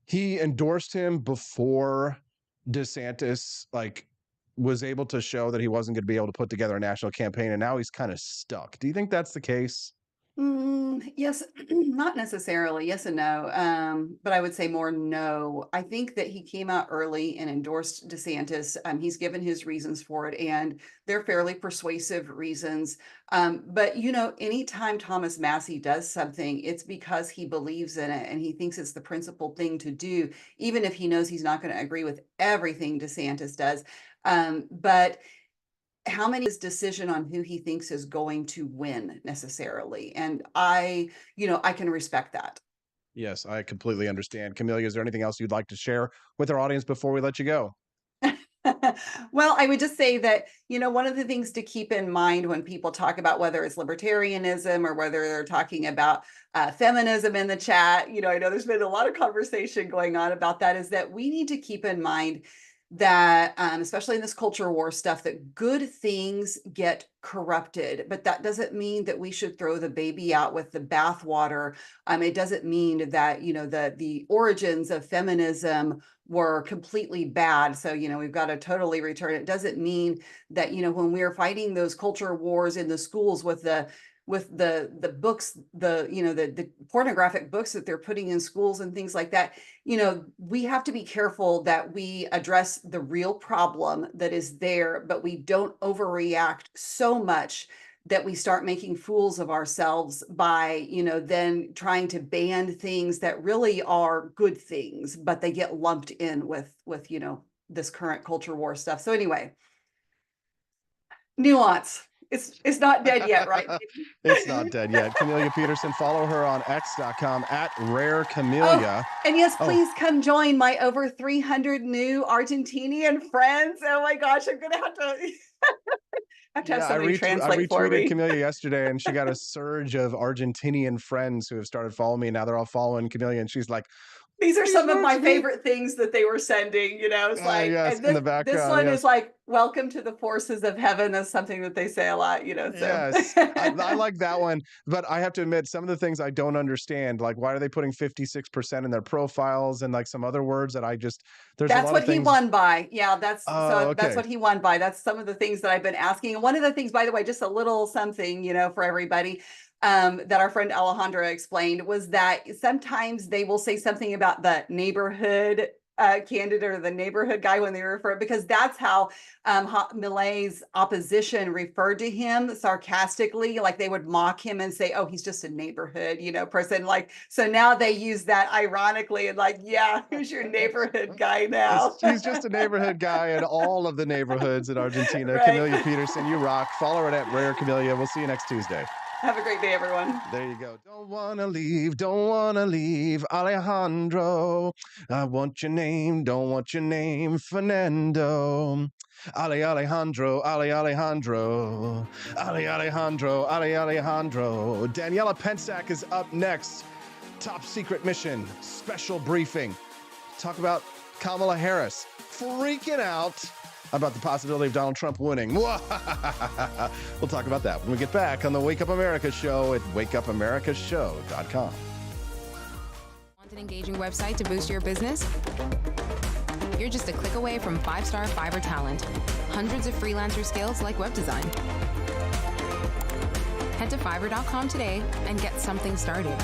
S1: he endorsed him before DeSantis, was able to show that he wasn't going to be able to put together a national campaign, and now he's kind of stuck. Do you think that's the case?
S2: Yes, not necessarily. Yes and no. But I would say more no. I think that he came out early and endorsed DeSantis. He's given his reasons for it, and they're fairly persuasive reasons. But anytime Thomas Massie does something, it's because he believes in it and he thinks it's the principled thing to do, even if he knows he's not going to agree with everything DeSantis does. But how many his decision on who he thinks is going to win necessarily. And I can respect that.
S1: Yes, I completely understand. Camellia, is there anything else you'd like to share with our audience before we let you go?
S2: Well, I would just say that, one of the things to keep in mind when people talk about whether it's libertarianism or whether they're talking about feminism in the chat, I know there's been a lot of conversation going on about that, is that we need to keep in mind that, especially in this culture war stuff, that good things get corrupted, but that doesn't mean that we should throw the baby out with the bathwater. It doesn't mean that, the origins of feminism were completely bad. So, we've got to totally return. It doesn't mean that, when we're fighting those culture wars in the schools with the books, the pornographic books that they're putting in schools and things like that, we have to be careful that we address the real problem that is there, but we don't overreact so much that we start making fools of ourselves by, then trying to ban things that really are good things, but they get lumped in with, this current culture war stuff. So anyway, nuance. It's not dead yet, right?
S1: It's not dead yet. Camellia Peterson, follow her on x.com @RareCamellia.
S2: Oh, and yes, please come join my over 300 new Argentinian friends. Oh my gosh, I'm going to have to I have to have
S1: Yeah,
S2: somebody translate for
S1: retweeted
S2: me.
S1: Camellia yesterday, and she got a surge of Argentinian friends who have started following me. Now they're all following Camellia, and she's like,
S2: These are some of my
S1: words,
S2: favorite things that they were sending, it's like,
S1: yes,
S2: and
S1: in the
S2: this
S1: background,
S2: one
S1: yes.
S2: is like, welcome to the forces of heaven. That's something that they say a lot, so.
S1: Yes, I like that one, but I have to admit, some of the things I don't understand, like why are they putting 56% in their profiles and like some other words that there's a
S2: That's
S1: lot
S2: what
S1: of things.
S2: he won by. Yeah, that's
S1: okay.
S2: That's what he won by. That's some of the things that I've been asking. And one of the things, by the way, just a little something, for everybody, that our friend Alejandra explained was that sometimes they will say something about the neighborhood candidate or the neighborhood guy when they refer, because that's how Milei's opposition referred to him sarcastically, like they would mock him and say, oh, he's just a neighborhood, person. Like, so now they use that ironically and like, yeah, who's your neighborhood guy now?
S1: He's just a neighborhood guy in all of the neighborhoods in Argentina.
S2: Right.
S1: Camellia Peterson, you rock. Follow her at Rare Camellia. We'll see you next Tuesday.
S2: Have a great day, everyone.
S1: There you go. Don't wanna leave, Alejandro. I want your name, don't want your name, Fernando. Alejandro, Alejandro. Alejandro. Daniella Pentsak is up next. Top secret mission, special briefing. Talk about Kamala Harris freaking out about the possibility of Donald Trump winning. We'll talk about that when we get back on the Wake Up America show at wakeupamericashow.com.
S3: Want an engaging website to boost your business? You're just a click away from 5-star Fiverr talent. Hundreds of freelancer skills like web design. Head to Fiverr.com today and get something started.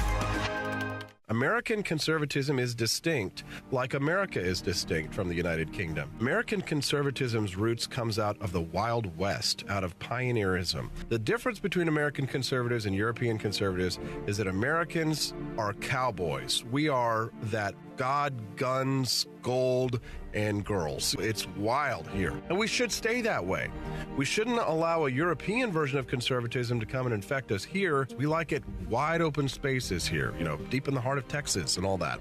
S8: American conservatism is distinct, like America is distinct from the United Kingdom. American conservatism's roots comes out of the Wild West, out of pioneerism. The difference between American conservatives and European conservatives is that Americans are cowboys. We are that God, guns, gold, and girls. It's wild here, and we should stay that way. We shouldn't allow a European version of conservatism to come and infect us here. We like it wide open spaces here, deep in the heart of Texas and all that.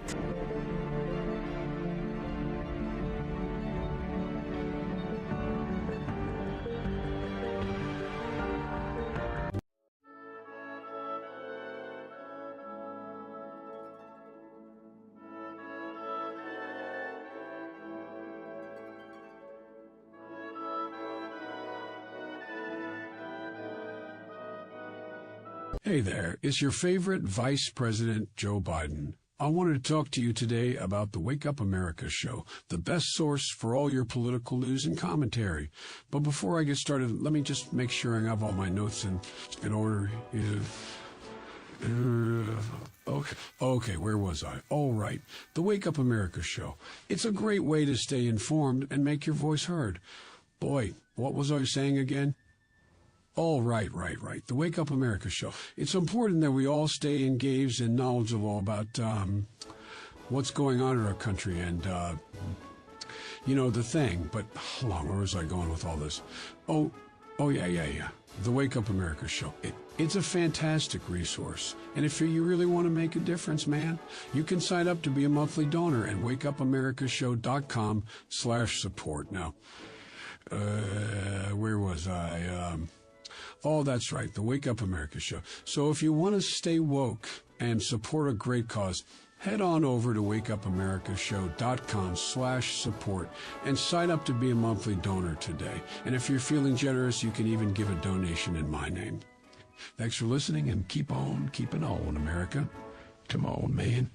S4: Hey there, it's your favorite Vice President Joe Biden. I wanted to talk to you today about the Wake Up America show, the best source for all your political news and commentary. But before I get started, let me just make sure I have all my notes in order. Okay, where was I? All right, the Wake Up America show. It's a great way to stay informed and make your voice heard. Boy, what was I saying again? Oh, right. The Wake Up America show. It's important that we all stay engaged and knowledgeable about what's going on in our country and, the thing. But hold on, where was I going with all this? Oh, yeah. The Wake Up America show. It's a fantastic resource. And if you really want to make a difference, man, you can sign up to be a monthly donor at wakeupamericashow.com/support. Now, where was I? Oh, that's right, the Wake Up America show. So if you want to stay woke and support a great cause, head on over to wakeupamericashow.com/support and sign up to be a monthly donor today. And if you're feeling generous, you can even give a donation in my name. Thanks for listening, and keep on keeping on, America. Come on, man.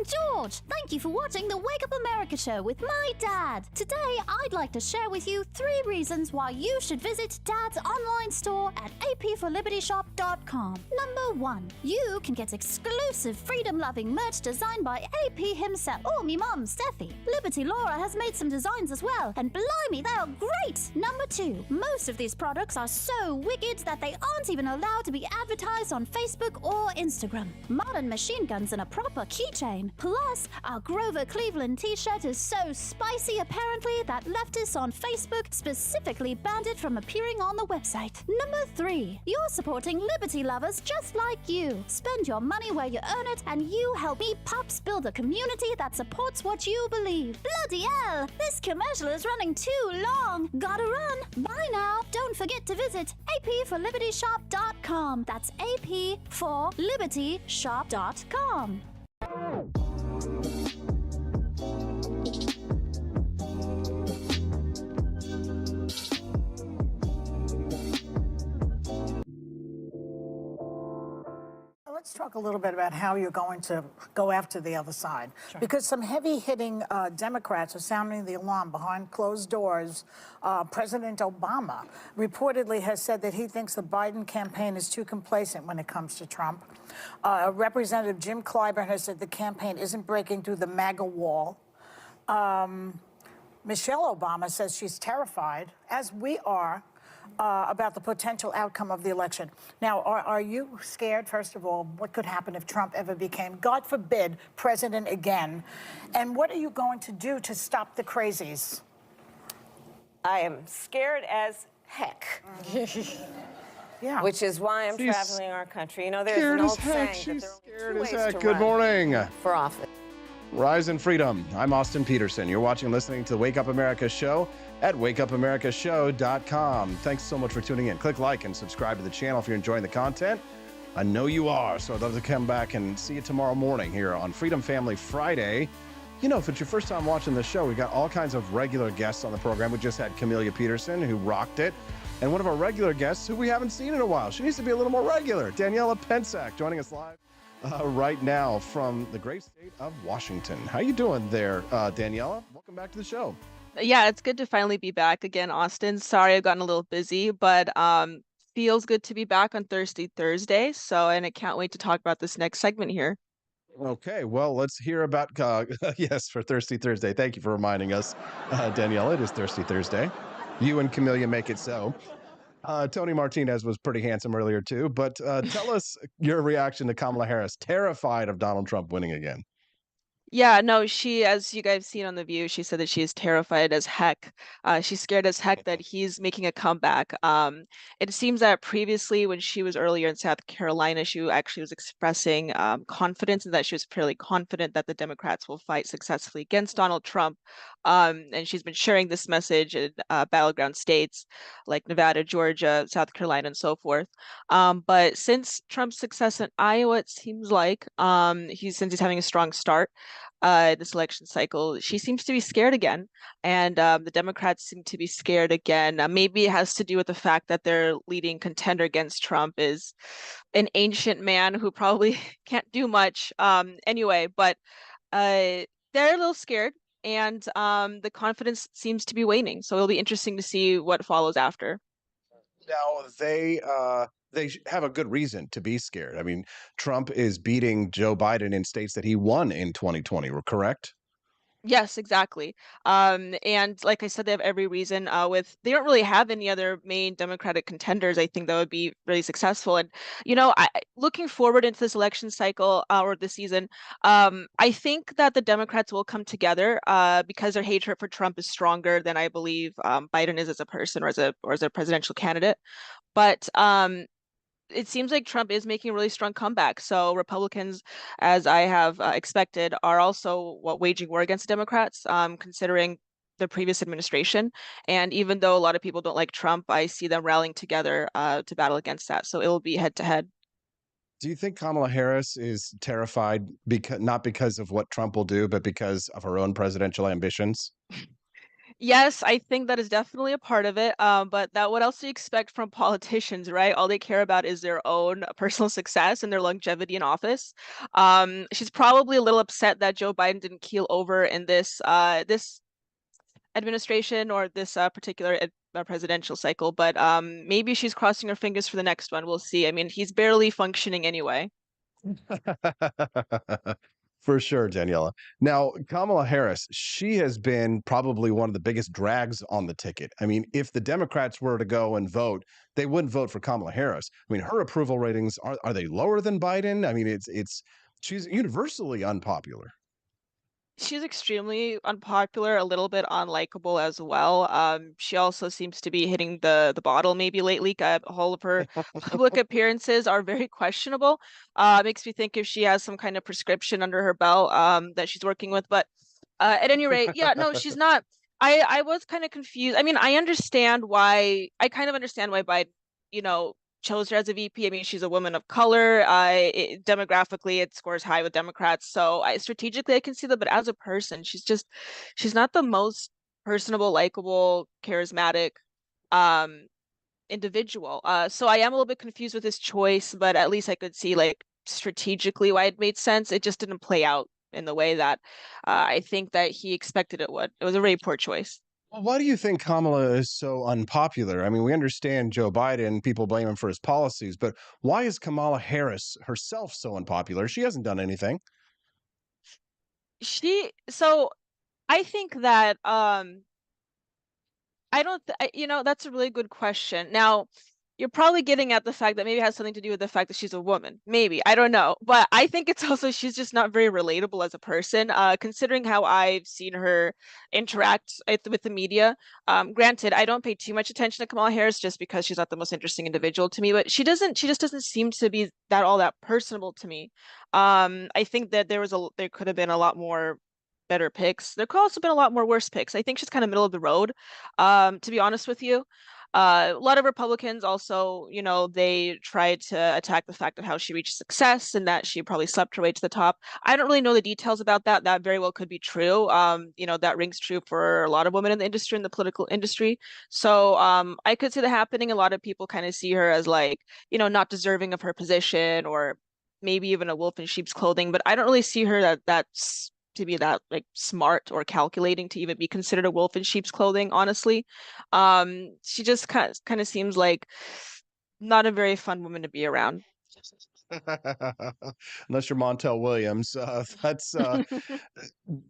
S5: I'm George. Thank you for watching the Wake Up America show with my dad. Today, I'd like to share with you 3 reasons why you should visit Dad's online store at apforlibertyshop.com. Number 1, you can get exclusive freedom-loving merch designed by AP himself or me mum, Steffi. Liberty Laura has made some designs as well, and blimey, they are great. Number 2, most of these products are so wicked that they aren't even allowed to be advertised on Facebook or Instagram. Modern machine guns and a proper keychain. Plus, our Grover Cleveland t-shirt is so spicy apparently that leftists on Facebook specifically banned it from appearing on the website. Number 3, you're supporting liberty lovers just like you. Spend your money where you earn it, and you help me pups build a community that supports what you believe. Bloody hell, this commercial is running too long. Gotta run. Bye now. Don't forget to visit apforlibertyshop.com. That's apforlibertyshop.com.
S6: Let's talk a little bit about how you're going to go after the other side. Sure. Because some heavy-hitting Democrats are sounding the alarm behind closed doors. President Obama reportedly has said that he thinks the Biden campaign is too complacent when it comes to Trump. Representative Jim Clyburn has said the campaign isn't breaking through the MAGA wall. Michelle Obama says she's terrified, as we are, about the potential outcome of the election. Now, are you scared, first of all, what could happen if Trump ever became, God forbid, president again? And what are you going to do to stop the crazies?
S23: I am scared as heck.
S6: Yeah.
S23: Which is why I'm
S1: She's
S23: traveling our country. You know, there's
S1: scared
S23: an
S1: as
S23: old
S1: heck.
S23: saying
S1: She's
S23: that there
S1: scared
S23: are
S1: as
S23: two ways
S1: heck.
S23: to
S1: Good
S23: run
S1: morning.
S23: for office.
S1: Rise and freedom. I'm Austin Peterson. You're watching and listening to the Wake Up America show at wakeupAmericaShow.com. Thanks so much for tuning in. Click like and subscribe to the channel if you're enjoying the content. I know you are, so I'd love to come back and see you tomorrow morning here on Freedom Family Friday. You know, if it's your first time watching the show, we got all kinds of regular guests on the program. We just had Camellia Peterson, who rocked it, and one of our regular guests who we haven't seen in a while. She needs to be a little more regular. Daniella Pentsak joining us live right now from the great state of Washington. How you doing there, Daniella? Welcome back to the show.
S24: Yeah, it's good to finally be back again, Austin. Sorry I've gotten a little busy, but feels good to be back on Thursday. So, and I can't wait to talk about this next segment here.
S1: Okay, well, let's hear about, yes, for Thirsty Thursday. Thank you for reminding us, Daniella. It is Thirsty Thursday. You and Camellia make it so. Tony Martinez was pretty handsome earlier, too. But tell us your reaction to Kamala Harris, terrified of Donald Trump winning again.
S24: Yeah, no, she, as you guys seen on The View, she said that she is terrified as heck. She's scared as heck that he's making a comeback. It seems that previously, when she was earlier in South Carolina, she actually was expressing confidence, and that she was fairly confident that the Democrats will fight successfully against Donald Trump. And she's been sharing this message in battleground states like Nevada, Georgia, South Carolina, and so forth. But since Trump's success in Iowa, it seems like since he's having a strong start this election cycle, she seems to be scared again, and the Democrats seem to be scared again. Maybe it has to do with the fact that their leading contender against Trump is an ancient man who probably can't do much anyway, but they're a little scared, and the confidence seems to be waning. So it'll be interesting to see what follows after.
S1: Now, they have a good reason to be scared. I mean, Trump is beating Joe Biden in states that he won in 2020, correct?
S24: Yes, exactly. And like I said, they have every reason. They don't really have any other main Democratic contenders, I think, that would be really successful. And looking forward into this election cycle or this season, I think that the Democrats will come together because their hatred for Trump is stronger than I believe Biden is as a person or as a presidential candidate. But it seems like Trump is making a really strong comeback. So Republicans, as I have expected, are also waging war against the Democrats, considering the previous administration. And even though a lot of people don't like Trump, I see them rallying together to battle against that. So it will be head to head.
S1: Do you think Kamala Harris is terrified not because of what Trump will do, but because of her own presidential ambitions?
S24: Yes, I think that is definitely a part of it. But that what else do you expect from politicians, right? All they care about is their own personal success and their longevity in office. She's probably a little upset that Joe Biden didn't keel over in this administration or this particular presidential cycle, but maybe she's crossing her fingers for the next one. We'll see. I mean, he's barely functioning anyway.
S1: For sure, Daniela. Now, Kamala Harris, she has been probably one of the biggest drags on the ticket. I mean, if the Democrats were to go and vote, they wouldn't vote for Kamala Harris. I mean, her approval ratings are they lower than Biden? I mean, it's she's universally unpopular.
S24: She's extremely unpopular, a little bit unlikable as well. She also seems to be hitting the bottle maybe lately. All of her public appearances are very questionable. Makes me think if she has some kind of prescription under her belt that she's working with. But at any rate, yeah, no, she's not. I was kind of confused. I mean, I kind of understand why Biden, chose her as a VP. I mean, she's a woman of color. Demographically, it scores high with Democrats. So strategically, I can see that. But as a person, she's not the most personable, likable, charismatic individual. So I am a little bit confused with his choice, but at least I could see like strategically why it made sense. It just didn't play out in the way that I think that he expected it would. It was a very poor choice.
S1: Well, why do you think Kamala is so unpopular? I mean, we understand Joe Biden, people blame him for his policies, but why is Kamala Harris herself so unpopular? She hasn't done anything.
S24: So I think that I don't, that's a really good question. Now, you're probably getting at the fact that maybe it has something to do with the fact that she's a woman. Maybe, I don't know. But I think it's also she's just not very relatable as a person, considering how I've seen her interact with the media. Granted, I don't pay too much attention to Kamala Harris just because she's not the most interesting individual to me, but she just doesn't seem to be all that personable to me. I think that there could have been a lot more better picks. There could also been a lot more worse picks. I think she's kind of middle of the road, to be honest with you. A lot of Republicans also, they tried to attack the fact of how she reached success and that she probably slept her way to the top. I don't really know the details about that. That very well could be true. That rings true for a lot of women in the industry, in the political industry. So I could see that happening. A lot of people kind of see her as like, not deserving of her position or maybe even a wolf in sheep's clothing. But I don't really see her that's to be that like smart or calculating to even be considered a wolf in sheep's clothing, honestly. She just kind of seems like not a very fun woman to be around.
S1: Unless you're Montel Williams. That's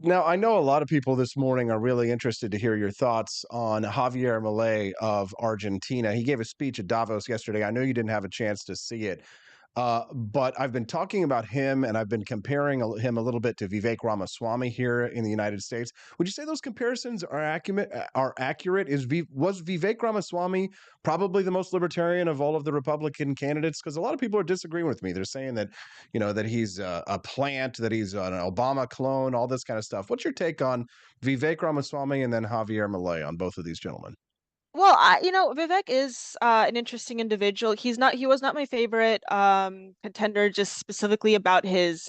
S1: now I know a lot of people this morning are really interested to hear your thoughts on Javier Milei of Argentina. He gave a speech at Davos yesterday. I know you didn't have a chance to see it. But I've been talking about him and I've been comparing him a little bit to Vivek Ramaswamy here in the United States. Would you say those comparisons are accurate? Was Vivek Ramaswamy probably the most libertarian of all of the Republican candidates? Because a lot of people are disagreeing with me. They're saying that, that he's a plant, that he's an Obama clone, all this kind of stuff. What's your take on Vivek Ramaswamy and then Javier Milei on both of these gentlemen?
S24: Well, Vivek is an interesting individual. He was not my favorite contender just specifically about his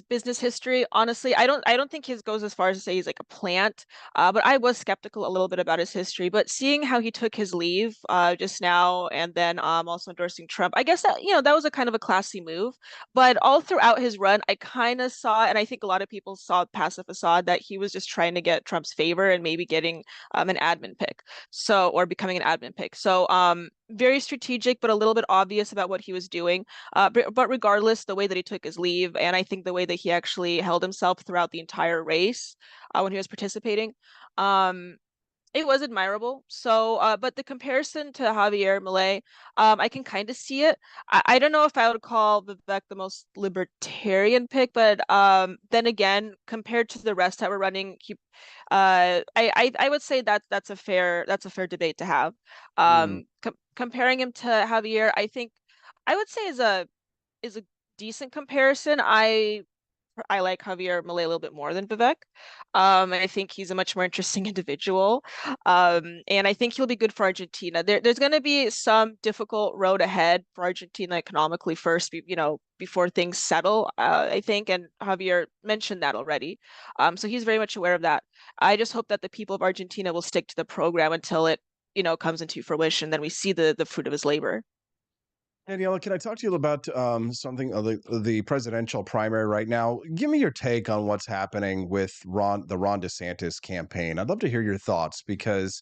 S24: business history. Honestly, I don't think his goes as far as to say he's like a plant, but I was skeptical a little bit about his history. But seeing how he took his leave just now and then also endorsing Trump, I guess that that was a kind of a classy move. But all throughout his run, I kind of saw, and I think a lot of people saw past the facade that he was just trying to get Trump's favor and maybe getting an admin pick, or becoming an admin pick. So very strategic, but a little bit obvious about what he was doing. But regardless, the way that he took his leave, and I think the way that he actually held himself throughout the entire race when he was participating, it was admirable. So, but the comparison to Javier Milei, I can kind of see it. I don't know if I would call Vivek the most libertarian pick, but then again, compared to the rest that were running, I would say that's a fair debate to have. Comparing him to Javier, I think I would say is a decent comparison. I like Javier Milei a little bit more than Vivek. I think he's a much more interesting individual. And I think he'll be good for Argentina. There's going to be some difficult road ahead for Argentina economically first, before things settle, I think. And Javier mentioned that already. So he's very much aware of that. I just hope that the people of Argentina will stick to the program until it, comes into fruition. Then we see the fruit of his labor.
S1: Daniela, can I talk to you about something of the presidential primary right now? Give me your take on what's happening with the Ron DeSantis campaign. I'd love to hear your thoughts because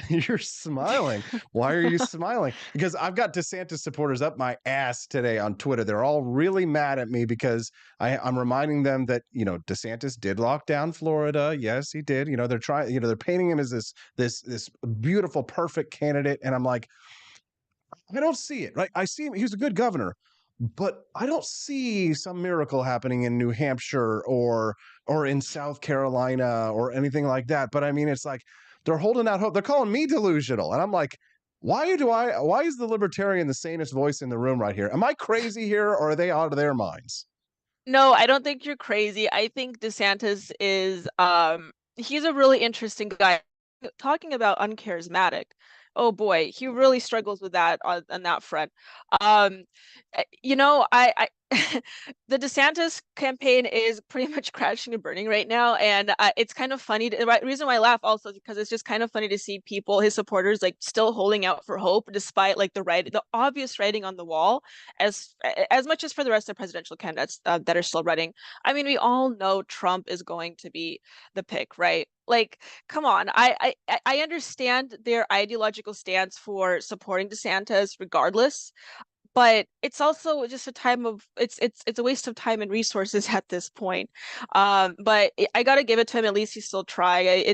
S1: you're smiling. Why are you smiling? Because I've got DeSantis supporters up my ass today on Twitter. They're all really mad at me because I'm reminding them that, DeSantis did lock down Florida. Yes, he did. They're trying, they're painting him as this beautiful, perfect candidate. And I'm like, I don't see it, right? I see him. He's a good governor, but I don't see some miracle happening in New Hampshire or in South Carolina or anything like that. But I mean, it's like they're holding out hope. They're calling me delusional. And I'm like, why is the libertarian the sanest voice in the room right here? Am I crazy here or are they out of their minds?
S24: No, I don't think you're crazy. I think DeSantis is he's a really interesting guy. Talking about uncharismatic, oh boy, he really struggles with that on that front. I the DeSantis campaign is pretty much crashing and burning right now, and it's kind of funny. The reason why I laugh also is because it's just kind of funny to see people, his supporters, like still holding out for hope despite like the obvious writing on the wall, as much as for the rest of the presidential candidates that are still running. I mean, we all know Trump is going to be the pick, right? Like, come on. I understand their ideological stance for supporting DeSantis regardless, but it's also just it's a waste of time and resources at this point. But I gotta give it to him. At least he's still trying.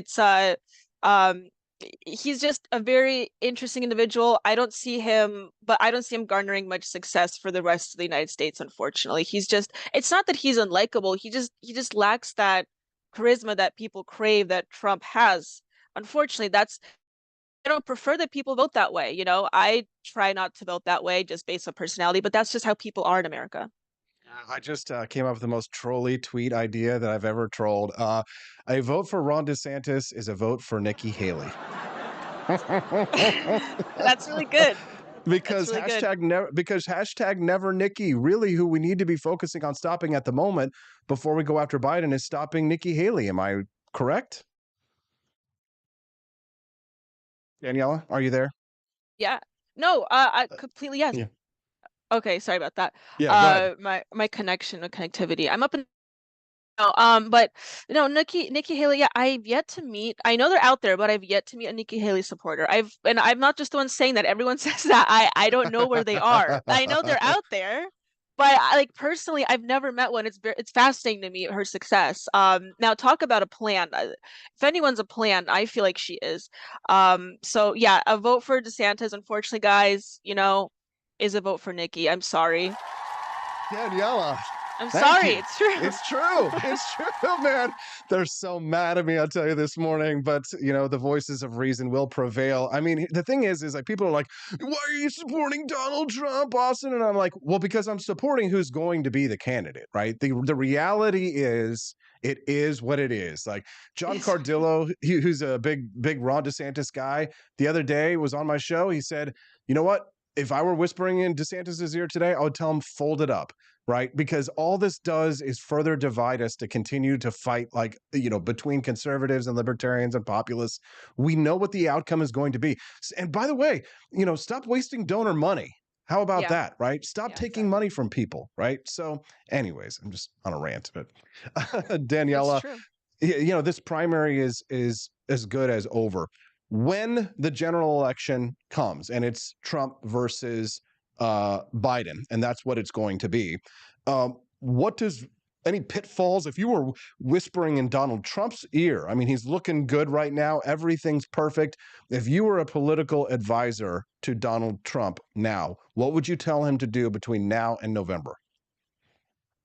S24: He's just a very interesting individual. I don't see him garnering much success for the rest of the United States, unfortunately. It's not that he's unlikable. He just lacks that charisma that people crave that Trump has. Unfortunately, I don't prefer that people vote that way. I try not to vote that way just based on personality, but that's just how people are in America.
S1: I just came up with the most trolly tweet idea that I've ever trolled. A vote for Ron DeSantis is a vote for Nikki Haley.
S24: That's really good.
S1: Because hashtag never Nikki, really who we need to be focusing on stopping at the moment before we go after Biden is stopping Nikki Haley. Am I correct? Daniela, are you there?
S24: Yeah. No, I completely, yes.
S1: Yeah.
S24: Okay, sorry about that.
S1: Yeah,
S24: My connectivity. I'm up in but no, Nikki Haley, yeah, I've yet to meet. I know they're out there, but I've yet to meet a Nikki Haley supporter. I'm not just the one saying that. Everyone says that. I don't know where they are. I know they're out there, but personally, I've never met one. It's fascinating to meet her success. Now talk about a plan. If anyone's a plan, I feel like she is. So yeah, a vote for DeSantis, unfortunately, guys, is a vote for Nikki. I'm sorry.
S1: Daniela.
S24: I'm
S1: Thank
S24: sorry.
S1: you.
S24: It's true.
S1: It's true. It's true, man. They're so mad at me, I'll tell you this morning, but the voices of reason will prevail. I mean, the thing is like people are like, why are you supporting Donald Trump, Austin? And I'm like, well, because I'm supporting who's going to be the candidate, right? The reality is it is what it is. Like John Cardillo, who's a big Ron DeSantis guy, the other day was on my show. He said, you know what? If I were whispering in DeSantis's ear today, I would tell him fold it up. Right? Because all this does is further divide us to continue to fight between conservatives and libertarians and populists. We know what the outcome is going to be. And by the way, stop wasting donor money. How about that, right? Stop taking money from people, right? So anyways, I'm just on a rant, but Daniela, this primary is as good as over. When the general election comes and it's Trump versus Biden, and that's what it's going to be. What does any pitfalls, if you were whispering in Donald Trump's ear, I mean, he's looking good right now. Everything's perfect. If you were a political advisor to Donald Trump now, what would you tell him to do between now and November?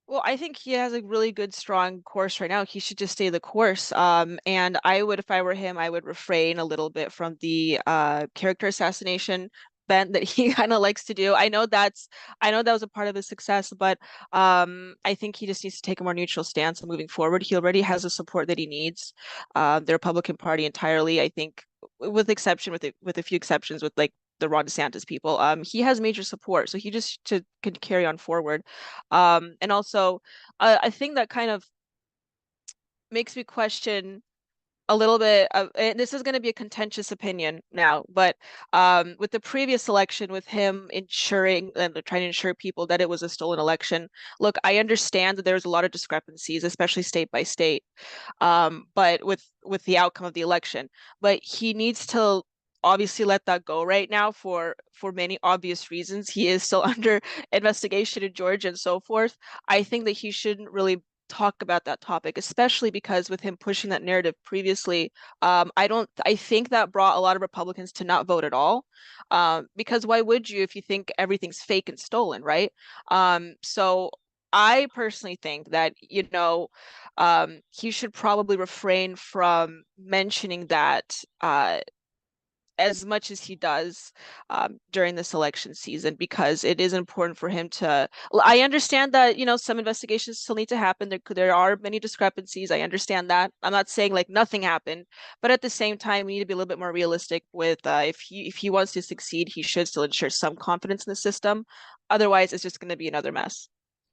S24: Well, I think he has a really good, strong course right now. He should just stay the course. And I would, if I were him, I would refrain a little bit from the character assassination bent that he kind of likes to do. I know that was a part of his success, but I think he just needs to take a more neutral stance moving forward. He already has the support that he needs, the Republican Party entirely. I think, with a few exceptions, with like the Ron DeSantis people, he has major support, so he just can carry on forward. And also, a thing that kind of makes me question a little bit of, and this is going to be a contentious opinion now, but with the previous election, with him ensuring and trying to ensure people that it was a stolen election, look, I understand that there's a lot of discrepancies, especially state by state, but with the outcome of the election, but he needs to obviously let that go right now for many obvious reasons. He is still under investigation in Georgia and so forth. I think that he shouldn't really talk about that topic, especially because with him pushing that narrative previously, I think that brought a lot of Republicans to not vote at all, because why would you if you think everything's fake and stolen, right? So I personally think that, he should probably refrain from mentioning that as much as he does during this election season, because it is important for him to. I understand that some investigations still need to happen. There are many discrepancies. I understand that. I'm not saying like nothing happened, but at the same time, we need to be a little bit more realistic with if he wants to succeed, he should still ensure some confidence in the system. Otherwise, it's just going to be another mess.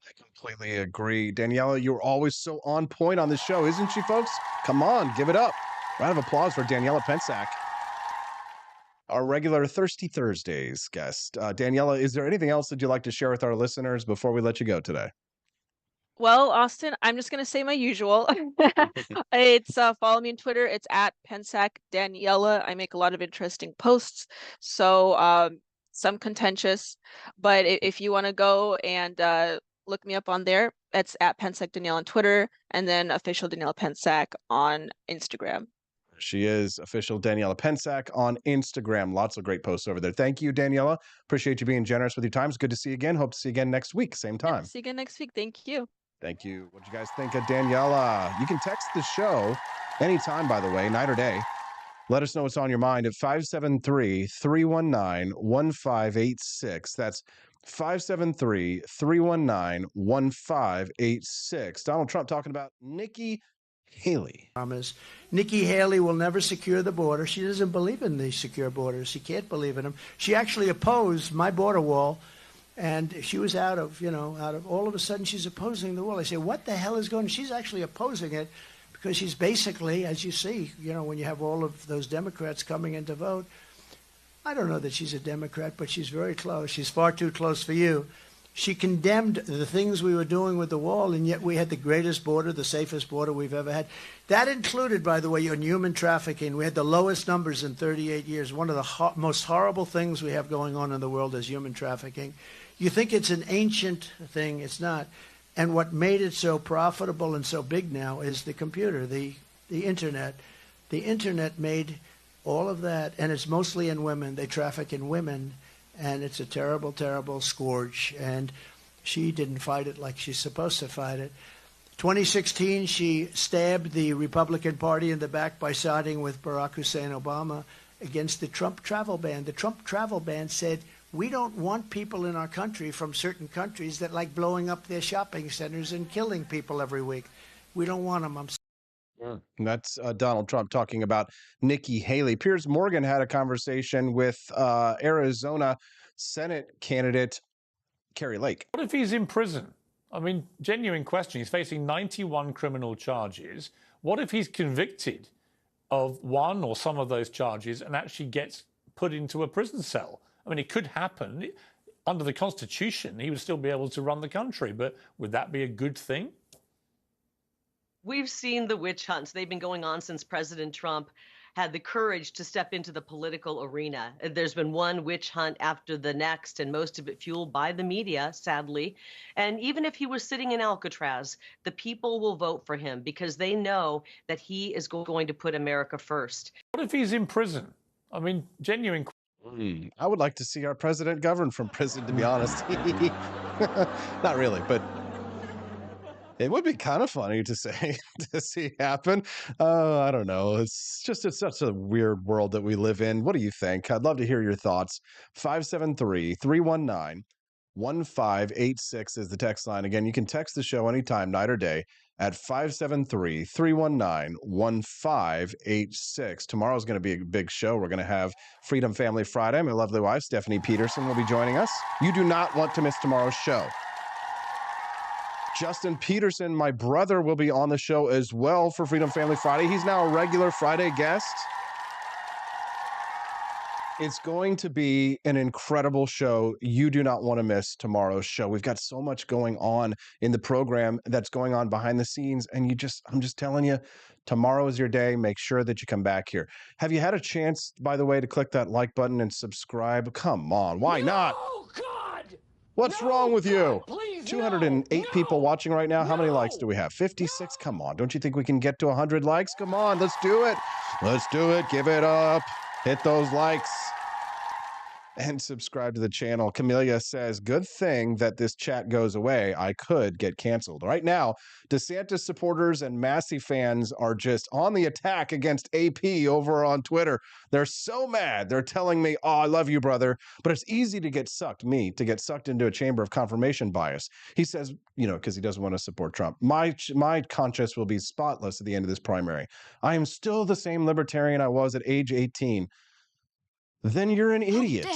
S1: I completely agree. Daniella, you're always so on point on the show, isn't she, folks? Come on, give it up. Round of applause for Daniella Pentsak, our regular Thirsty Thursdays guest. Daniella, is there anything else that you'd like to share with our listeners before we let you go today?
S24: Well, Austin, I'm just going to say my usual. It's follow me on Twitter. It's at Pentsak Daniella. I make a lot of interesting posts. So some contentious, but if you want to go and look me up on there, it's at Pentsak Daniella on Twitter, and then official Daniella Pentsak on Instagram.
S1: She is official Daniella Pentsak on Instagram. Lots of great posts over there. Thank you, Daniella. Appreciate you being generous with your time. It's good to see you again. Hope to see you again next week, same time.
S24: See you again next week. Thank you.
S1: Thank you. What do you guys think of Daniella? You can text the show anytime, by the way, night or day. Let us know what's on your mind at 573-319-1586. That's 573-319-1586. Donald Trump talking about Nikki Haley.
S7: Nikki Haley will never secure the border. She doesn't believe in the secure borders. She can't believe in them. She actually opposed my border wall, and she was out of all of a sudden she's opposing the wall. I say, what the hell is going on? She's actually opposing it because she's basically, as you see, when you have all of those Democrats coming in to vote, I don't know that she's a Democrat, but she's very close. She's far too close for you. She condemned the things we were doing with the wall, and yet we had the greatest border, the safest border we've ever had. That included, by the way, in human trafficking. We had the lowest numbers in 38 years. One of the most horrible things we have going on in the world is human trafficking. You think it's an ancient thing. It's not. And what made it so profitable and so big now is the computer, the Internet. The Internet made all of that, and it's mostly in women. They traffic in women. And it's a terrible, terrible scourge. And she didn't fight it like she's supposed to fight it. 2016, she stabbed the Republican Party in the back by siding with Barack Hussein Obama against the Trump travel ban. The Trump travel ban said, we don't want people in our country from certain countries that like blowing up their shopping centers and killing people every week. We don't want them.
S1: And that's Donald Trump talking about Nikki Haley. Piers Morgan had a conversation with Arizona Senate candidate Kari Lake.
S9: What if he's in prison? I mean, genuine question. He's facing 91 criminal charges. What if he's convicted of one or some of those charges and actually gets put into a prison cell? I mean, it could happen. Under the Constitution, he would still be able to run the country, but would that be a good thing?
S10: We've seen the witch hunts. They've been going on since President Trump had the courage to step into the political arena. There's been one witch hunt after the next, and most of it fueled by the media, sadly. And even if he was sitting in Alcatraz, the people will vote for him because they know that he is going to put America first.
S9: What if he's in prison? I mean, genuine.
S1: I would like to see our president govern from prison, to be honest. Not really, but It would be kind of funny to see happen. I don't know. It's such a weird world that we live in. What do you think? I'd love to hear your thoughts. 573-319-1586 is the text line. Again, you can text the show anytime, night or day, at 573-319-1586. Tomorrow's going to be a big show. We're going to have Freedom Family Friday. My lovely wife, Stephanie Peterson, will be joining us. You do not want to miss tomorrow's show. Justin Peterson, my brother, will be on the show as well for Freedom Family Friday. He's now a regular Friday guest. It's going to be an incredible show. You do not want to miss tomorrow's show. We've got so much going on in the program that's going on behind the scenes. And I'm just telling you, tomorrow is your day. Make sure that you come back here. Have you had a chance, by the way, to click that like button and subscribe? Come on. Why not? What's wrong with you? 208 people watching right now. How many likes do we have? 56? Come on. Don't you think we can get to 100 likes? Come on. Let's do it. Let's do it. Give it up. Hit those likes. And subscribe to the channel. Camellia says, good thing that this chat goes away. I could get canceled. Right now, DeSantis supporters and Massey fans are just on the attack against AP over on Twitter. They're so mad. They're telling me, oh, I love you, brother. But it's easy to get sucked into a chamber of confirmation bias. He says, because he doesn't want to support Trump. My conscience will be spotless at the end of this primary. I am still the same libertarian I was at age 18. Then you're an idiot.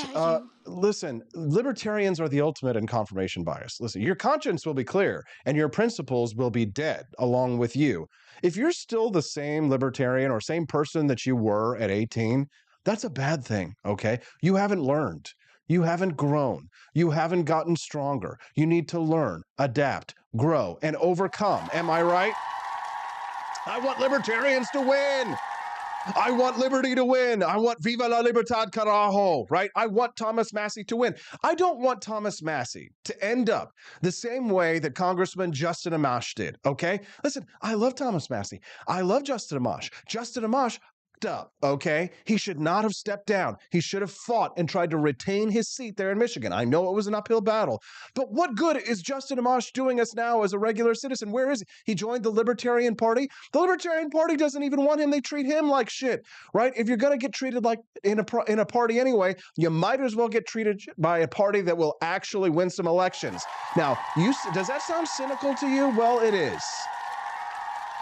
S1: Listen, libertarians are the ultimate in confirmation bias. Listen, your conscience will be clear and your principles will be dead along with you. If you're still the same libertarian or same person that you were at 18, that's a bad thing, okay? You haven't learned. You haven't grown. You haven't gotten stronger. You need to learn, adapt, grow, and overcome. Am I right? I want libertarians to win. I want liberty to win. I want Viva la Libertad Carajo, right? I want Thomas Massey to win. I don't want Thomas Massey to end up the same way that Congressman Justin Amash did, okay? Listen, I love Thomas Massey. I love Justin Amash. Justin Amash up, okay? He should not have stepped down. He should have fought and tried to retain his seat there in Michigan. I know it was an uphill battle, but what good is Justin Amash doing us now as a regular citizen? Where is he? He joined the Libertarian Party. The Libertarian Party doesn't even want him. They treat him like shit, right? If you're going to get treated like in a party anyway, you might as well get treated by a party that will actually win some elections. Now, does that sound cynical to you? Well, it is.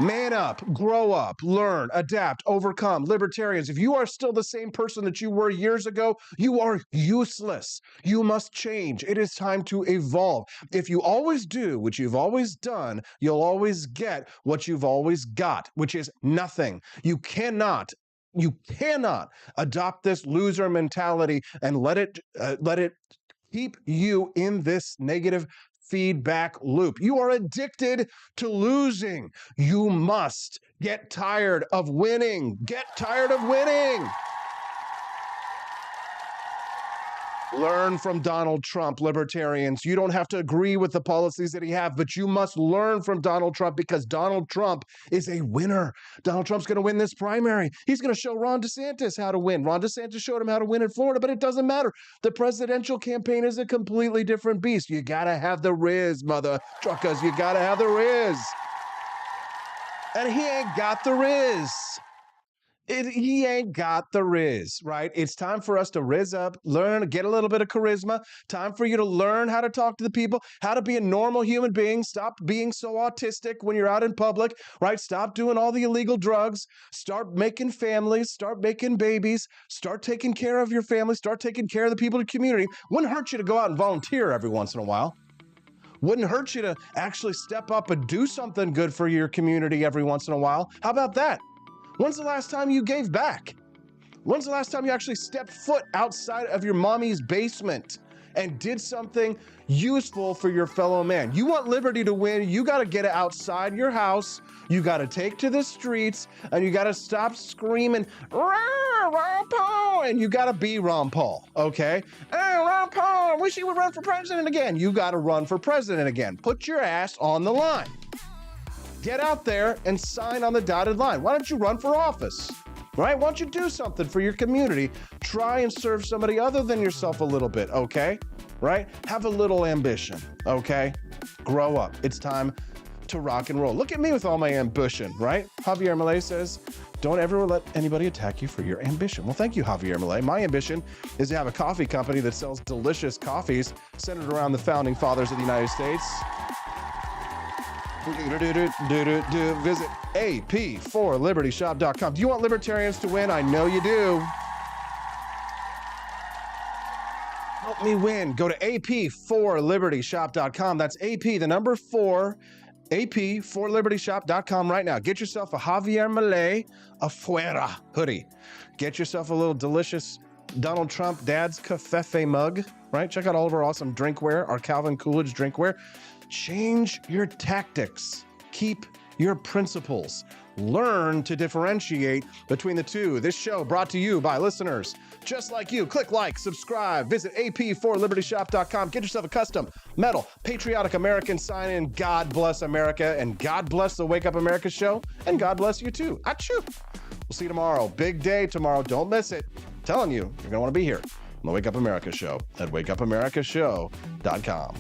S1: Man up, grow up, learn, adapt, overcome. Libertarians, if you are still the same person that you were years ago, you are useless. You must change. It is time to evolve. If you always do what you've always done, you'll always get what you've always got, which is nothing. You cannot adopt this loser mentality and let it keep you in this negative feedback loop. You are addicted to losing. You must get tired of winning. Get tired of winning. Learn from Donald Trump, libertarians. You don't have to agree with the policies that he has, but you must learn from Donald Trump because Donald Trump is a winner. Donald Trump's going to win this primary. He's going to show Ron DeSantis how to win. Ron DeSantis showed him how to win in Florida, but it doesn't matter. The presidential campaign is a completely different beast. You got to have the Riz, mother truckers. You got to have the Riz. And he ain't got the Riz. He ain't got the Riz, right? It's time for us to Riz up, learn, get a little bit of charisma. Time for you to learn how to talk to the people, how to be a normal human being. Stop being so autistic when you're out in public, right? Stop doing all the illegal drugs. Start making families. Start making babies. Start taking care of your family. Start taking care of the people in the community. Wouldn't hurt you to go out and volunteer every once in a while. Wouldn't hurt you to actually step up and do something good for your community every once in a while. How about that? When's the last time you gave back? When's the last time you actually stepped foot outside of your mommy's basement and did something useful for your fellow man? You want liberty to win, you got to get it outside your house. You got to take to the streets and you got to stop screaming, Ron Paul, and you got to be Ron Paul, okay? Hey, Ron Paul, I wish you would run for president again. You got to run for president again. Put your ass on the line. Get out there and sign on the dotted line. Why don't you run for office? Right? Why don't you do something for your community? Try and serve somebody other than yourself a little bit, okay? Right? Have a little ambition, okay? Grow up. It's time to rock and roll. Look at me with all my ambition, right? Javier Milei says, don't ever let anybody attack you for your ambition. Well, thank you, Javier Milei. My ambition is to have a coffee company that sells delicious coffees centered around the founding fathers of the United States. Visit ap4libertyshop.com. Do you want libertarians to win? I know you do. Help me win. Go to ap4libertyshop.com. That's AP, the number 4, ap4libertyshop.com right now. Get yourself a Javier Milei Afuera hoodie. Get yourself a little delicious Donald Trump Dad's Cafefe mug, right? Check out all of our awesome drinkware, our Calvin Coolidge drinkware. Change your tactics. Keep your principles. Learn to differentiate between the two. This show brought to you by listeners just like you. Click like, subscribe, visit ap4libertyshop.com. Get yourself a custom metal patriotic American sign in. God bless America, and God bless the Wake Up America show, and God bless you too. Achoo. We'll see you tomorrow. Big day tomorrow. Don't miss it. I'm telling you, you're going to want to be here on the Wake Up America show at wakeupAmericaShow.com.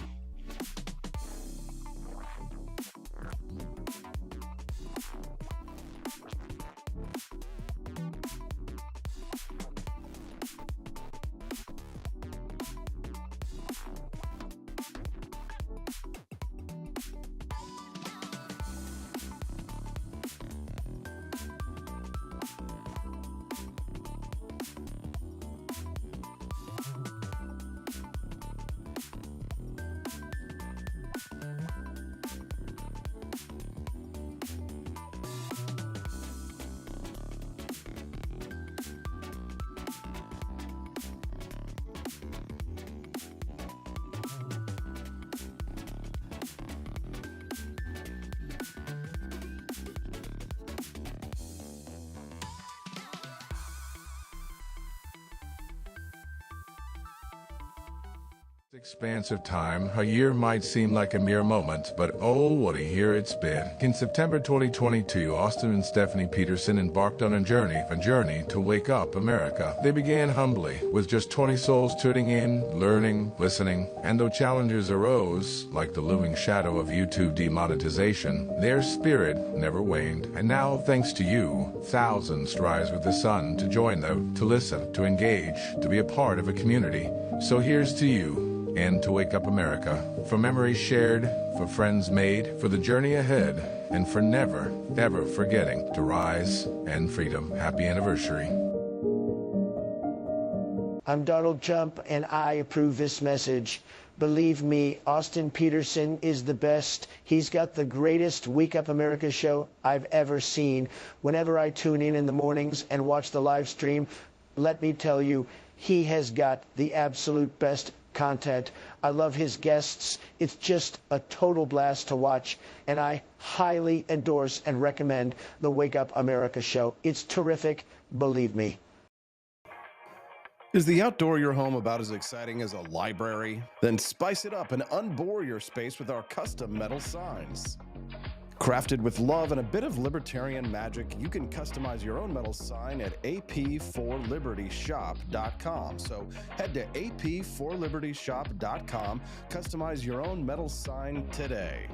S20: Expanse of time, a year might seem like a mere moment, but oh, what a year it's been. In September 2022, Austin and Stephanie Peterson embarked on a journey to wake up America. They began humbly, with just 20 souls tuning in, learning, listening, and though challenges arose, like the looming shadow of YouTube demonetization, their spirit never waned. And now, thanks to you, thousands rise with the sun to join them, to listen, to engage, to be a part of a community. So here's to you, and to Wake Up America, for memories shared, for friends made, for the journey ahead, and for never, ever forgetting to rise and freedom. Happy anniversary.
S21: I'm Donald Trump, and I approve this message. Believe me, Austin Peterson is the best. He's got the greatest Wake Up America show I've ever seen. Whenever I tune in the mornings and watch the live stream, let me tell you, he has got the absolute best content. I love his guests. It's just a total blast to watch, and I highly endorse and recommend the Wake Up America show. It's terrific, believe me.
S1: Is the outdoor of your home about as exciting as a library? Then spice it up and unbore your space with our custom metal signs. Crafted with love and a bit of libertarian magic, you can customize your own metal sign at ap4libertyshop.com. So head to ap4libertyshop.com, customize your own metal sign today.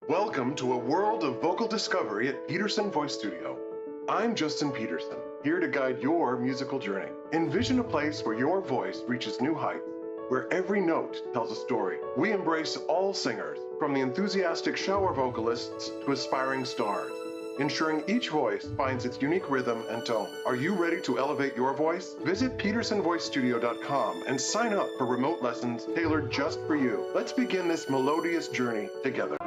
S22: Welcome to a world of vocal discovery at Peterson Voice Studio. I'm Justin Peterson, here to guide your musical journey. Envision a place where your voice reaches new heights, where every note tells a story. We embrace all singers, from the enthusiastic shower vocalists to aspiring stars, ensuring each voice finds its unique rhythm and tone. Are you ready to elevate your voice? Visit PetersonVoiceStudio.com and sign up for remote lessons tailored just for you. Let's begin this melodious journey together.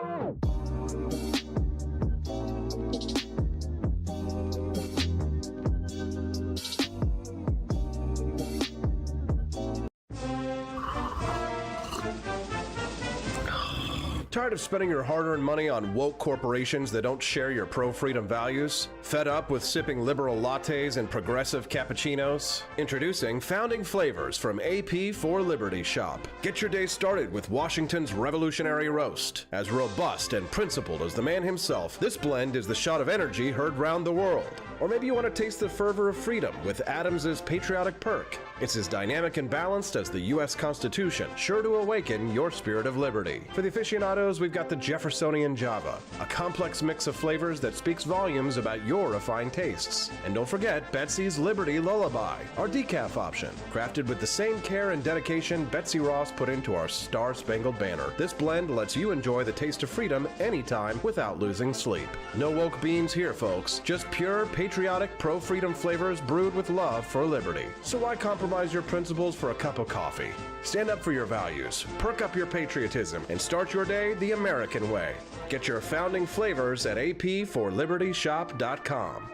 S8: Tired of spending your hard-earned money on woke corporations that don't share your pro-freedom values? Fed up with sipping liberal lattes and progressive cappuccinos? Introducing Founding Flavors from AP for Liberty Shop. Get your day started with Washington's Revolutionary Roast. As robust and principled as the man himself, this blend is the shot of energy heard round the world. Or maybe you want to taste the fervor of freedom with Adams's Patriotic Perk. It's as dynamic and balanced as the U.S. Constitution, sure to awaken your spirit of liberty. For the aficionados, we've got the Jeffersonian Java, a complex mix of flavors that speaks volumes about your refined tastes. And don't forget Betsy's Liberty Lullaby, our decaf option, crafted with the same care and dedication Betsy Ross put into our Star-Spangled Banner. This blend lets you enjoy the taste of freedom anytime without losing sleep. No woke beans here, folks. Just pure, patriotic, pro-freedom flavors brewed with love for liberty. So why compromise your principles for a cup of coffee? Stand up for your values, perk up your patriotism, and start your day the American way. Get your founding flavors at apforlibertyshop.com.